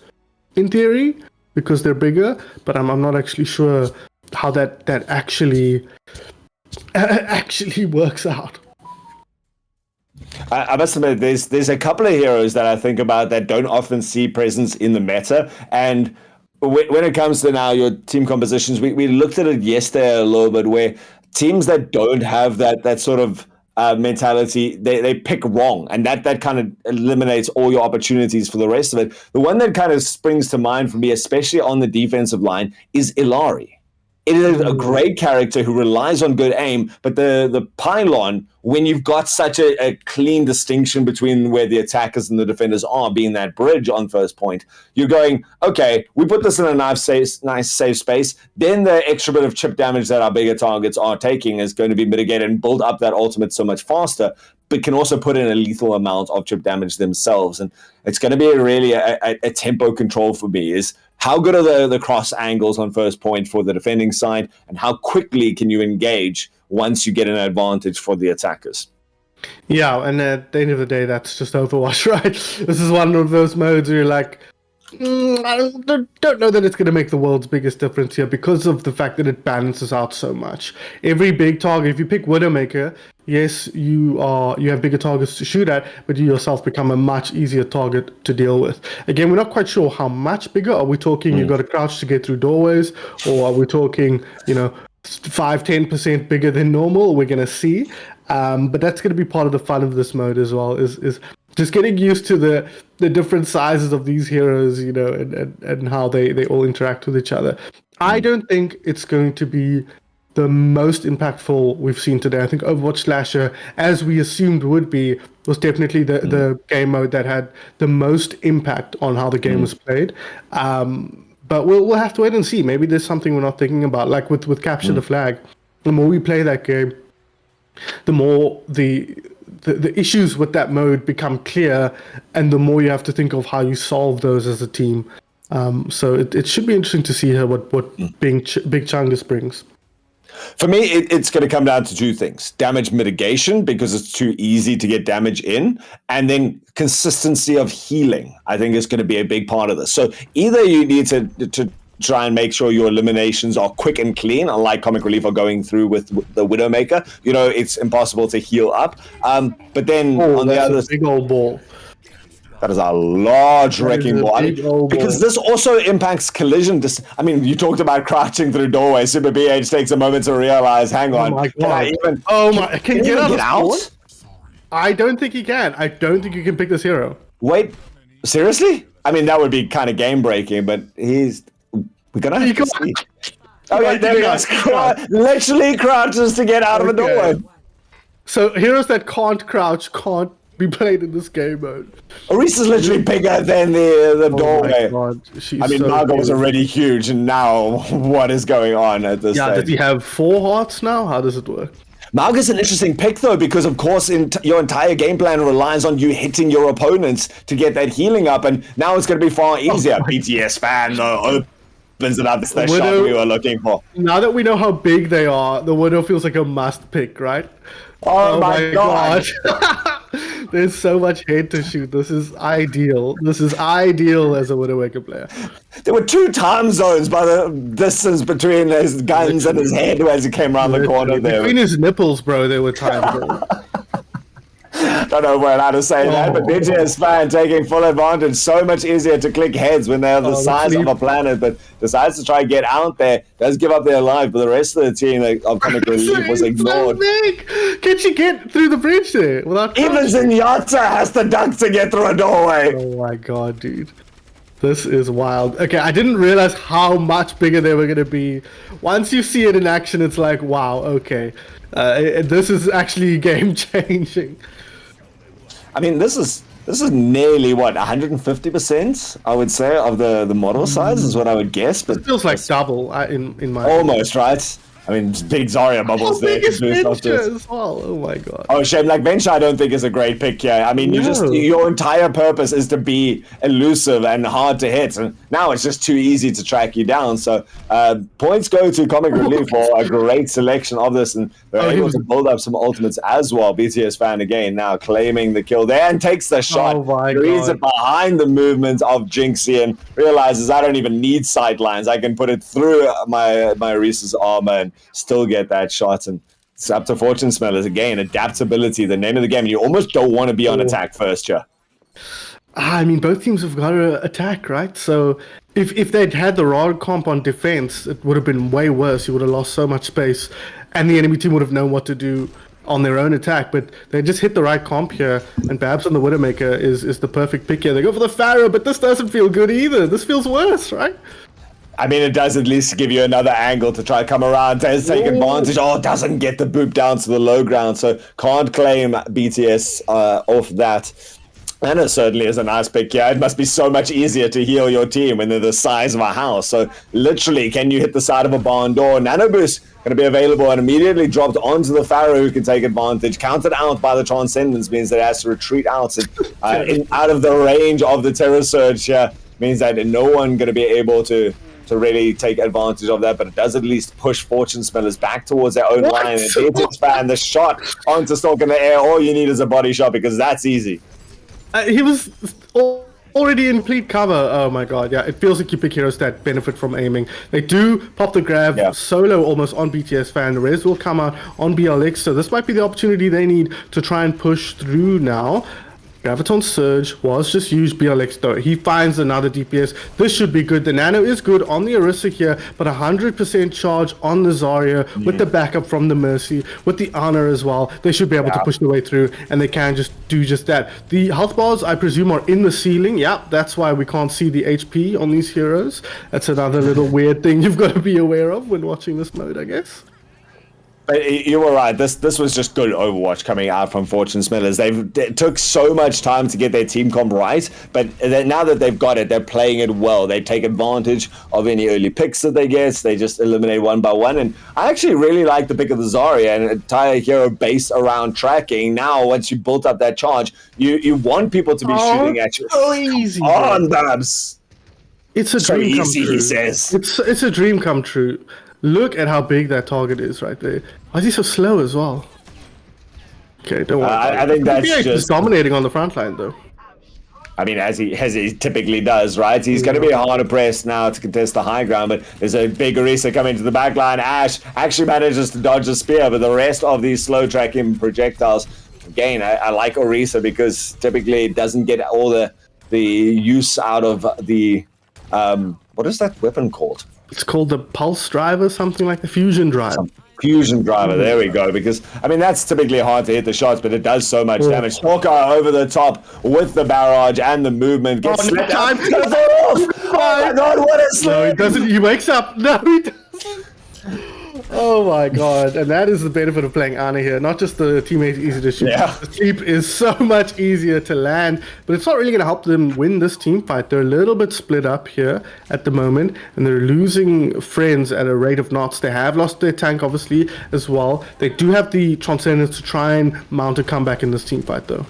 in theory, because they're bigger, but I'm not actually sure how that actually works out. I must admit, there's a couple of heroes that I think about that don't often see presence in the meta, and when it comes to now your team compositions, we looked at it yesterday a little bit, where teams that don't have that sort of mentality, they pick wrong, and that kind of eliminates all your opportunities for the rest of it. The one that kind of springs to mind for me, especially on the defensive line, is Illari. It is a great character who relies on good aim, but the pylon, when you've got such a clean distinction between where the attackers and the defenders are, being that bridge on first point, you're going, okay, we put this in a nice safe space, then the extra bit of chip damage that our bigger targets are taking is going to be mitigated and build up that ultimate so much faster, but can also put in a lethal amount of chip damage themselves. And it's going to be really a tempo control for me, is how good are the cross angles on first point for the defending side, and how quickly can you engage once you get an advantage for the attackers? Yeah, and at the end of the day, that's just Overwatch, right? This is one of those modes where you're like, I don't know that it's going to make the world's biggest difference here because of the fact that it balances out so much. Every big target, if you pick Widowmaker, yes, you have bigger targets to shoot at, but you yourself become a much easier target to deal with. Again, we're not quite sure how much bigger. Are we talking you've got to crouch to get through doorways, or are we talking 5-10% bigger than normal? We're going to see. But that's going to be part of the fun of this mode as well, is just getting used to the different sizes of these heroes, and how they all interact with each other. I don't think it's going to be the most impactful we've seen today. I think Overwatch Slasher, as we assumed would be, was definitely the game mode that had the most impact on how the game was played. But we'll have to wait and see. Maybe there's something we're not thinking about. Like with Capture the Flag, the more we play that game, the more the issues with that mode become clear, and the more you have to think of how you solve those as a team. So it should be interesting to see what Big Chungus brings. For me, it's going to come down to two things. Damage mitigation, because it's too easy to get damage in, and then consistency of healing, I think, is going to be a big part of this. So either you need to try and make sure your eliminations are quick and clean, unlike Comic Relief are going through with the Widowmaker. It's impossible to heal up. But then on the other big old ball. That is a large wrecking ball. Because this also impacts collision. You talked about crouching through doorways. Super BH takes a moment to realize, hang on. Oh my God. Can you get out? I don't think he can. I don't think you can pick this hero. Wait, seriously? That would be kind of game breaking, but we're gonna have to see. Oh yeah, there he goes. Literally crouches to get out of the doorway. So heroes that can't crouch can't be played in this game mode. Reese is literally bigger than the doorway. Oh my god, she's I mean, so Margot was cute. already huge, and now what is going on at this Yeah, does stage? he have 4 hearts now? How does it work? Malga's an interesting pick, though, because, of course, your entire game plan relies on you hitting your opponents to get that healing up, and now it's going to be far easier. BTS fan, though, opens it up. It's the shot Widow- we were looking for. Now that we know how big they are, the Widow feels like a must pick, right? Oh, my God. There's so much head to shoot. This is ideal. This is ideal as a Widowmaker player. There were 2 time zones by the distance between his guns and his head as he came around the corner there. Between his nipples, bro, there were times. Don't know if we're allowed to say that, but BTS fan taking full advantage. So much easier to click heads when they're the size of a planet, but decides to try and get out there. Does give up their life, but the rest of the team of Comic Relief was ignored. So big. Can she get through the bridge there without? Even Zenyatta has to duck to get through a doorway. Oh my god, dude. This is wild. Okay, I didn't realize how much bigger they were going to be. Once you see it in action, it's like, wow, okay. This is actually game changing. I mean, this is nearly what 150%, I would say, of the model size is what I would guess. But It feels like double in my almost right. I mean, big Zarya bubbles there. biggest Venture as well. Oh my god. Oh, shame. Like, Venture, I don't think is a great pick here. I mean, your entire purpose is to be elusive and hard to hit. And now it's just too easy to track you down. So, points go to Comic Relief for a great selection of this. And they're able to build up some ultimates as well. BTS fan again now claiming the kill there and takes the shot. Oh my Reads god. it behind the movement of Jinxie and realizes I don't even need sight lines. I can put it through my Reese's armor and still get that shot. And it's up to Fortune Smellers again. Adaptability, the name of the game. You almost don't want to be on attack first here. I mean, both teams have got to attack, right? So if they'd had the raw comp on defense, it would have been way worse. You would have lost so much space, and the enemy team would have known what to do on their own attack. But they just hit the right comp here, and Babs on the Widowmaker is the perfect pick here. They go for the Pharaoh, but this doesn't feel good either. This feels worse, right? I mean, it does at least give you another angle to try to come around, to take advantage. Oh, doesn't get the boop down to the low ground, so can't claim BTS off that. And it certainly is a nice pick here. It must be so much easier to heal your team when they're the size of a house. So literally, can you hit the side of a barn door? Nano Boost going to be available and immediately dropped onto the Pharaoh who can take advantage. Counted out by the Transcendence means that it has to retreat out, and, out of the range of the Terror Surge here. Means that no one going to be able to really take advantage of that, but it does at least push Fortune Smellers back towards their own line. And BTS fan, the shot onto Stalk in the air, all you need is a body shot because that's easy. He was already in complete cover. Oh my god, yeah. It feels like you pick heroes that benefit from aiming. They do pop the grab solo almost on BTS fan. Rez will come out on BLX, so this might be the opportunity they need to try and push through now. Graviton Surge was just used BLX though. He finds another DPS. This should be good. The Nano is good on the Orisa here, but 100% charge on the Zarya with the backup from the Mercy, with the Honor as well. They should be able to push their way through, and they can just do just that. The health bars, I presume, are in the ceiling. Yeah, that's why we can't see the HP on these heroes. That's another little weird thing you've got to be aware of when watching this mode, I guess. But you were right. This was just good Overwatch coming out from Fortune Smellers. It took so much time to get their team comp right, but now that they've got it, they're playing it well. They take advantage of any early picks that they get. They just eliminate one by one. And I actually really like the pick of the Zarya and an entire hero based around tracking. Now, once you built up that charge, you want people to be shooting at you. So easy. On Babs. It's a So dream come easy, true. he says. It's a dream come true. Look at how big that target is right there. Why is he so slow as well? Okay, don't worry. I think that's he's just dominating on the front line though. I mean, as he typically does, right? He's going to be harder pressed now to contest the high ground, but there's a big Orisa coming to the back line. Ash actually manages to dodge the spear, but the rest of these slow tracking projectiles, again, I like Orisa because typically it doesn't get all the use out of the, what is that weapon called? It's called the Pulse Drive or something like the Fusion Drive. Fusion driver, there we go. Because I mean that's typically hard to hit the shots, but it does so much damage. Stalker over the top with the barrage and the movement gets slipped out. Oh my god, what a slip! No, he doesn't. He wakes up. No, he doesn't. Oh my god! And that is the benefit of playing Ana here. Not just the teammates easy to shoot. Yeah. The sleep is so much easier to land, but it's not really going to help them win this team fight. They're a little bit split up here at the moment, and they're losing friends at a rate of knots. They have lost their tank, obviously, as well. They do have the Transcendence to try and mount a comeback in this team fight, though.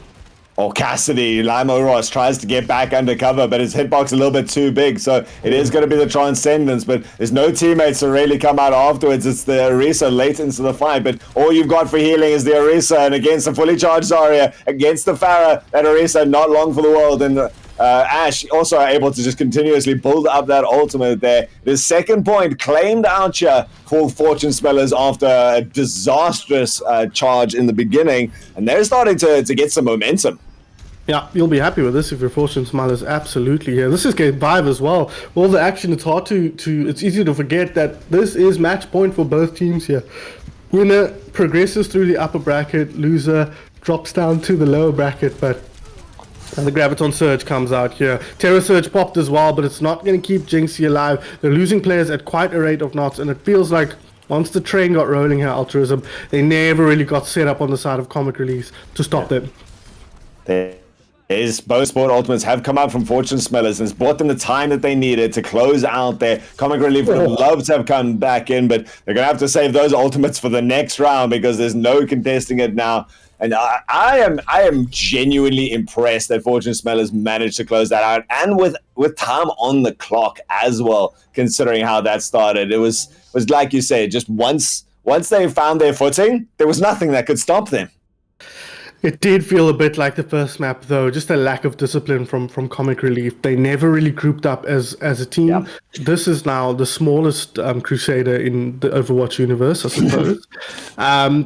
Or Cassidy, Limo Ross tries to get back undercover, but his hitbox a little bit too big, so it is going to be the Transcendence, but there's no teammates to really come out afterwards. It's the Orisa late into the fight, but all you've got for healing is the Orisa, and against the fully charged Zarya, against the Pharah, that Orisa not long for the world, and Ash also able to just continuously build up that ultimate there. The second point claimed out here for Fortune Smellers after a disastrous charge in the beginning, and they're starting to get some momentum. Yeah, you'll be happy with this if you're Fortune Smilers, absolutely here. This is game 5 as well. All the action, it's hard to it's easy to forget that this is match point for both teams here. Winner progresses through the upper bracket, loser drops down to the lower bracket, but the Graviton Surge comes out here. Terror Surge popped as well, but it's not going to keep Jinxie alive. They're losing players at quite a rate of knots, and it feels like once the train got rolling here, Altruism, they never really got set up on the side of Comic Release to stop them. Both Sport Ultimates have come out from Fortune Smellers and it's bought them the time that they needed to close out their Comic Relief. Would have loved to have come back in, but they're going to have to save those Ultimates for the next round because there's no contesting it now. And I am genuinely impressed that Fortune Smellers managed to close that out, and with time on the clock as well, considering how that started. It was like you said, just once they found their footing, there was nothing that could stop them. It did feel a bit like the first map, though. Just a lack of discipline from Comic Relief. They never really grouped up as a team. Yeah. This is now the smallest Crusader in the Overwatch universe, I suppose.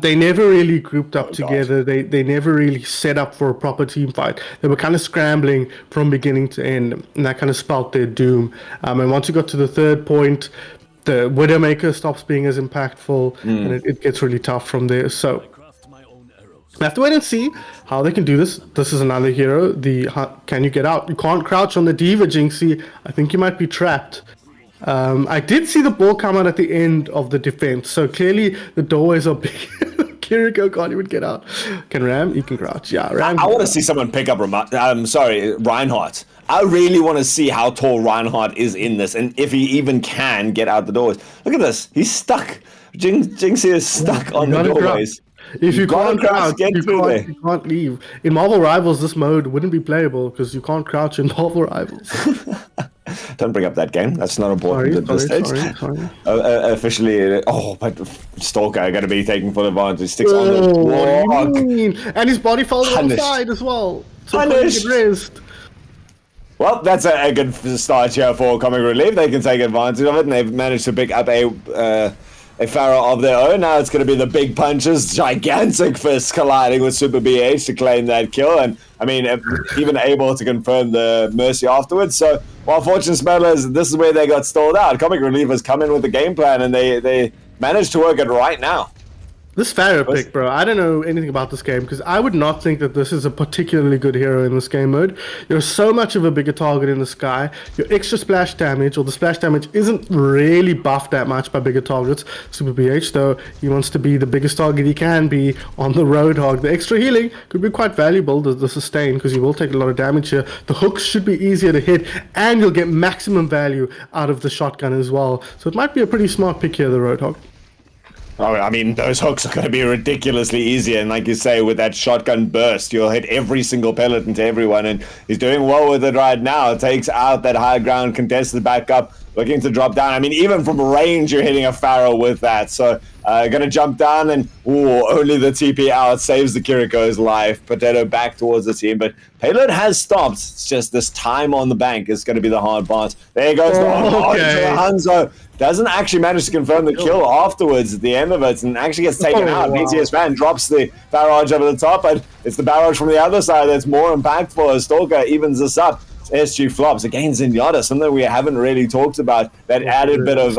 They never really grouped up together. They never really set up for a proper team fight. They were kind of scrambling from beginning to end, and that kind of spelled their doom. And once you got to the third point, the Widowmaker stops being as impactful, and it gets really tough from there. So we have to wait and see how they can do this. This is another hero. Can you get out? You can't crouch on the Diva, Jinxie. I think you might be trapped. I did see the ball come out at the end of the defense, so clearly the doorways are big. Kiriko can't even get out. Can Ram? He can crouch. Yeah, Ram. I want to see someone pick up Reinhardt. I really want to see how tall Reinhardt is in this, and if he even can get out the doors. Look at this. He's stuck. Jinxie is stuck on the doorways. If you can't crouch, you can't leave. In Marvel Rivals, this mode wouldn't be playable because you can't crouch in Marvel Rivals. Don't bring up that game. That's not important at this stage. Sorry. Officially, but Stalker got to be taken full advantage. Sticks on the block. And his body falls on the side as well. So punished. Well, that's a good start here for Comic Relief. They can take advantage of it, and they've managed to pick up a Pharah of their own. Now it's going to be the big punches, gigantic fists colliding with Super BH to claim that kill, and I mean, even able to confirm the Mercy afterwards. So while Fortune Smellers, this is where they got stalled out. Comic Relief has come in with the game plan, and they managed to work it right now. This Pharah pick, bro, I don't know anything about this game because I would not think that this is a particularly good hero in this game mode. You're so much of a bigger target in the sky. Your extra splash damage, or the splash damage, isn't really buffed that much by bigger targets. Super BH, though, he wants to be the biggest target he can be on the Roadhog. The extra healing could be quite valuable, the sustain, because you will take a lot of damage here. The hooks should be easier to hit, and you'll get maximum value out of the shotgun as well. So it might be a pretty smart pick here, the Roadhog. Oh, I mean, those hooks are going to be ridiculously easy, and like you say, with that shotgun burst, you'll hit every single pellet into everyone, and he's doing well with it right now. Takes out that high ground, contested back up, looking to drop down. I mean, even from range, you're hitting a Pharah with that, so going to jump down, and only the TP out saves the Kiriko's life. Potato back towards the team, but Payload has stopped. It's just this time on the bank is going to be the hard part. There goes the Hanzo. Doesn't actually manage to confirm the kill afterwards at the end of it, and actually gets taken out. BTS fan drops the barrage over the top, but it's the barrage from the other side that's more impactful as Stalker evens this up. SG flops again. Zenyatta, something we haven't really talked about. That added bit of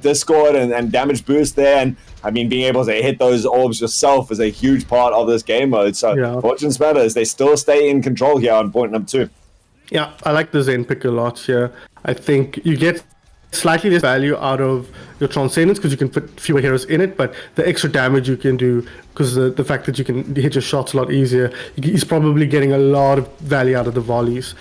discord and damage boost there, and I mean, being able to hit those orbs yourself is a huge part of this game mode. So Fortune Smellers, they still stay in control here on point number 2. Yeah, I like the Zen pick a lot here. I think you get slightly less value out of your Transcendence because you can put fewer heroes in it, but the extra damage you can do because the fact that you can hit your shots a lot easier, he's probably getting a lot of value out of the volleys.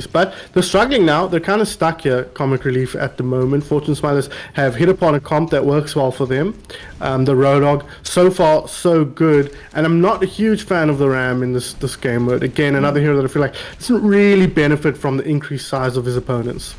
But they're struggling now. They're kind of stuck here, Comic Relief, at the moment. Fortune Smilers have hit upon a comp that works well for them. The Roadhog, so far, so good. And I'm not a huge fan of the Ram in this game mode. Again, another hero that I feel like doesn't really benefit from the increased size of his opponents.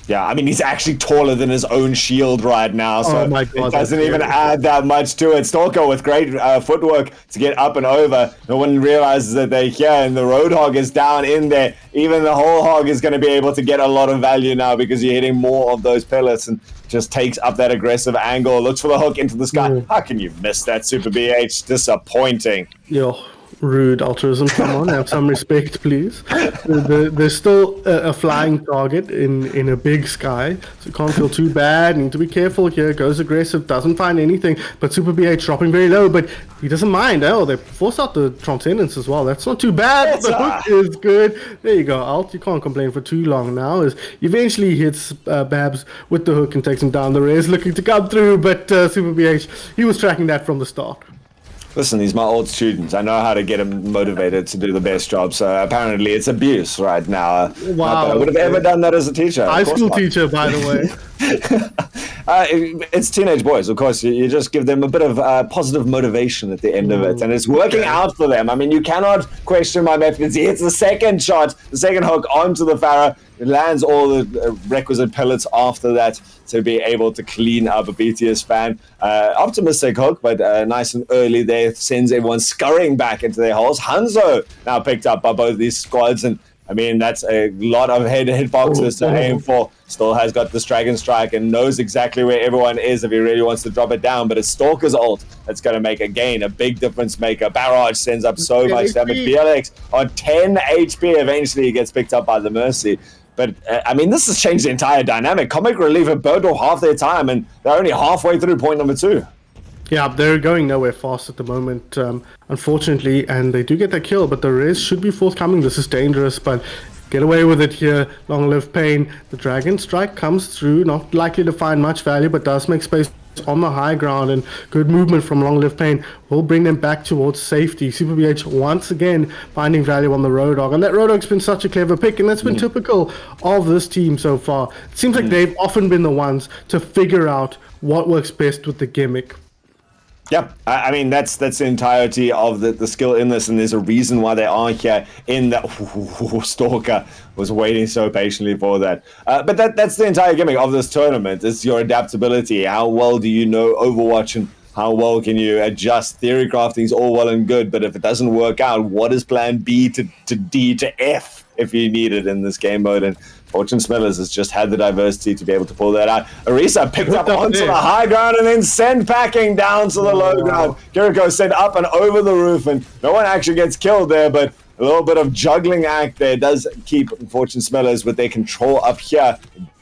Yeah, I mean, he's actually taller than his own shield right now, so Oh my God, it doesn't even add that much to it. Stalker with great footwork to get up and over. No one realizes that they're here, and the Roadhog is down in there. Even the whole hog is going to be able to get a lot of value now because you're hitting more of those pellets and just takes up that aggressive angle. Looks for the hook into the sky. How can you miss that, Super BH? Disappointing. Yo. Rude altruism, come on, have some respect, please. There's still a flying target in a big sky, so you can't feel too bad. Need to be careful here. Goes aggressive, doesn't find anything, but Super BH dropping very low, but he doesn't mind. Oh, they force out the Transcendence as well. That's not too bad. The hook is good. There you go, Alt. You can't complain for too long now. As eventually hits Babs with the hook and takes him down. The Rez looking to come through, but Super BH, he was tracking that from the start. Listen, he's my old student. I know how to get him motivated to do the best job. So apparently it's abuse right now. Wow. Not that I would have ever done that as a teacher. High school teacher, by the way. It's teenage boys, of course. You just give them a bit of positive motivation at the end of it. And it's working out for them. I mean, you cannot question my methods. He hits the second shot, the second hook onto the Pharaoh. It lands all the requisite pellets after that to be able to clean up a BTS fan. Optimistic hook, but nice and early there. Sends everyone scurrying back into their holes. Hanzo now picked up by both these squads, and I mean, that's a lot of hitboxes to aim for. Still has got this Dragon Strike and knows exactly where everyone is if he really wants to drop it down. But it's Stalker's ult that's going to make, again, a big difference maker. Barrage sends up so much damage. BLX on 10 HP. Eventually he gets picked up by the Mercy. But, I mean, this has changed the entire dynamic. Comic Relief have burned off half their time, and they're only halfway through point number 2. Yeah, they're going nowhere fast at the moment, unfortunately, and they do get that kill, but the Rez should be forthcoming. This is dangerous, but get away with it here. Long live Pain. The Dragon Strike comes through, not likely to find much value, but does make space on the high ground, and good movement from Long Live Pain will bring them back towards safety. Super BH once again finding value on the Roadhog, and that Roadhog's been such a clever pick, and that's been typical of this team so far. It seems like they've often been the ones to figure out what works best with the gimmick. Yeah, I mean, that's the entirety of the skill in this, and there's a reason why they are here in that. Stalker was waiting so patiently for that. But that's the entire gimmick of this tournament. It's your adaptability. How well do you know Overwatch, and how well can you adjust? Theory crafting is all well and good, but if it doesn't work out, what is plan B to D to F if you need it in this game mode? And Fortune Smithers has just had the diversity to be able to pull that out. Arisa picked up onto the high ground and then sent packing down to the low ground. Kiriko sent up and over the roof, and no one actually gets killed there, but a little bit of juggling act there does keep Fortune Smithers with their control up here.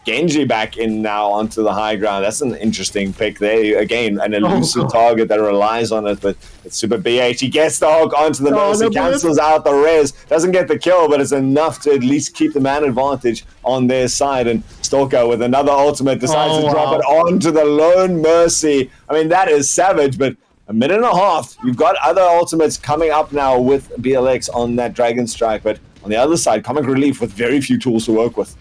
Genji back in now onto the high ground. That's an interesting pick there. Again, an elusive target that relies on it, but it's Super BH. He gets the hook onto the Mercy, cancels out the Rez. Doesn't get the kill, but it's enough to at least keep the man advantage on their side. And Stalker with another ultimate decides to drop it onto the lone Mercy. I mean, that is savage, but a minute and a half. You've got other ultimates coming up now with BLX on that Dragon Strike, but on the other side, Comic Relief with very few tools to work with.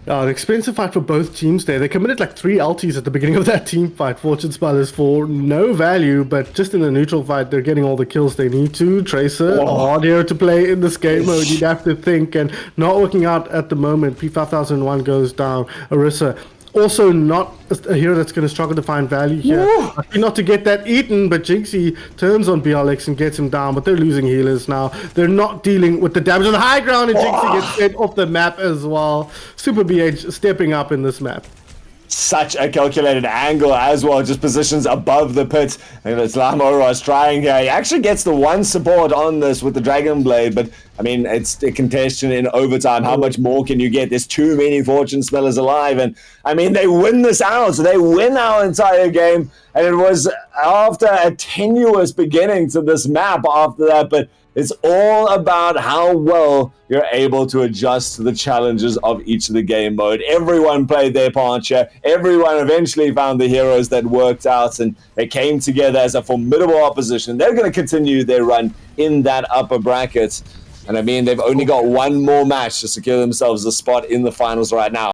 An expensive fight for both teams there. They committed like 3 ultis at the beginning of that team fight. Fortune Spiders for no value, but just in the neutral fight, they're getting all the kills they need to. Tracer, a hard hero to play in this game mode, you'd have to think, and not working out at the moment. P5001 goes down. Arisa, also not a hero that's going to struggle to find value here. Lucky not to get that eaten, but Jinxie turns on BLX and gets him down, but they're losing healers now. They're not dealing with the damage on the high ground, and Jinxie gets sent off the map as well. Super BH stepping up in this map. Such a calculated angle as well, just positions above the pit. And it's Lamoros trying here. He actually gets the one support on this with the Dragon Blade, but I mean, it's a contention in overtime. How much more can you get? There's too many Fortune Smellers alive, and I mean, they win this out. So they win our entire game, and it was after a tenuous beginning to this map after that, but It's all about how well you're able to adjust to the challenges of each of the game mode. Everyone played their part here. Everyone eventually found the heroes that worked out, and they came together as a formidable opposition. They're going to continue their run in that upper bracket. And I mean, they've only got one more match to secure themselves a spot in the finals right now.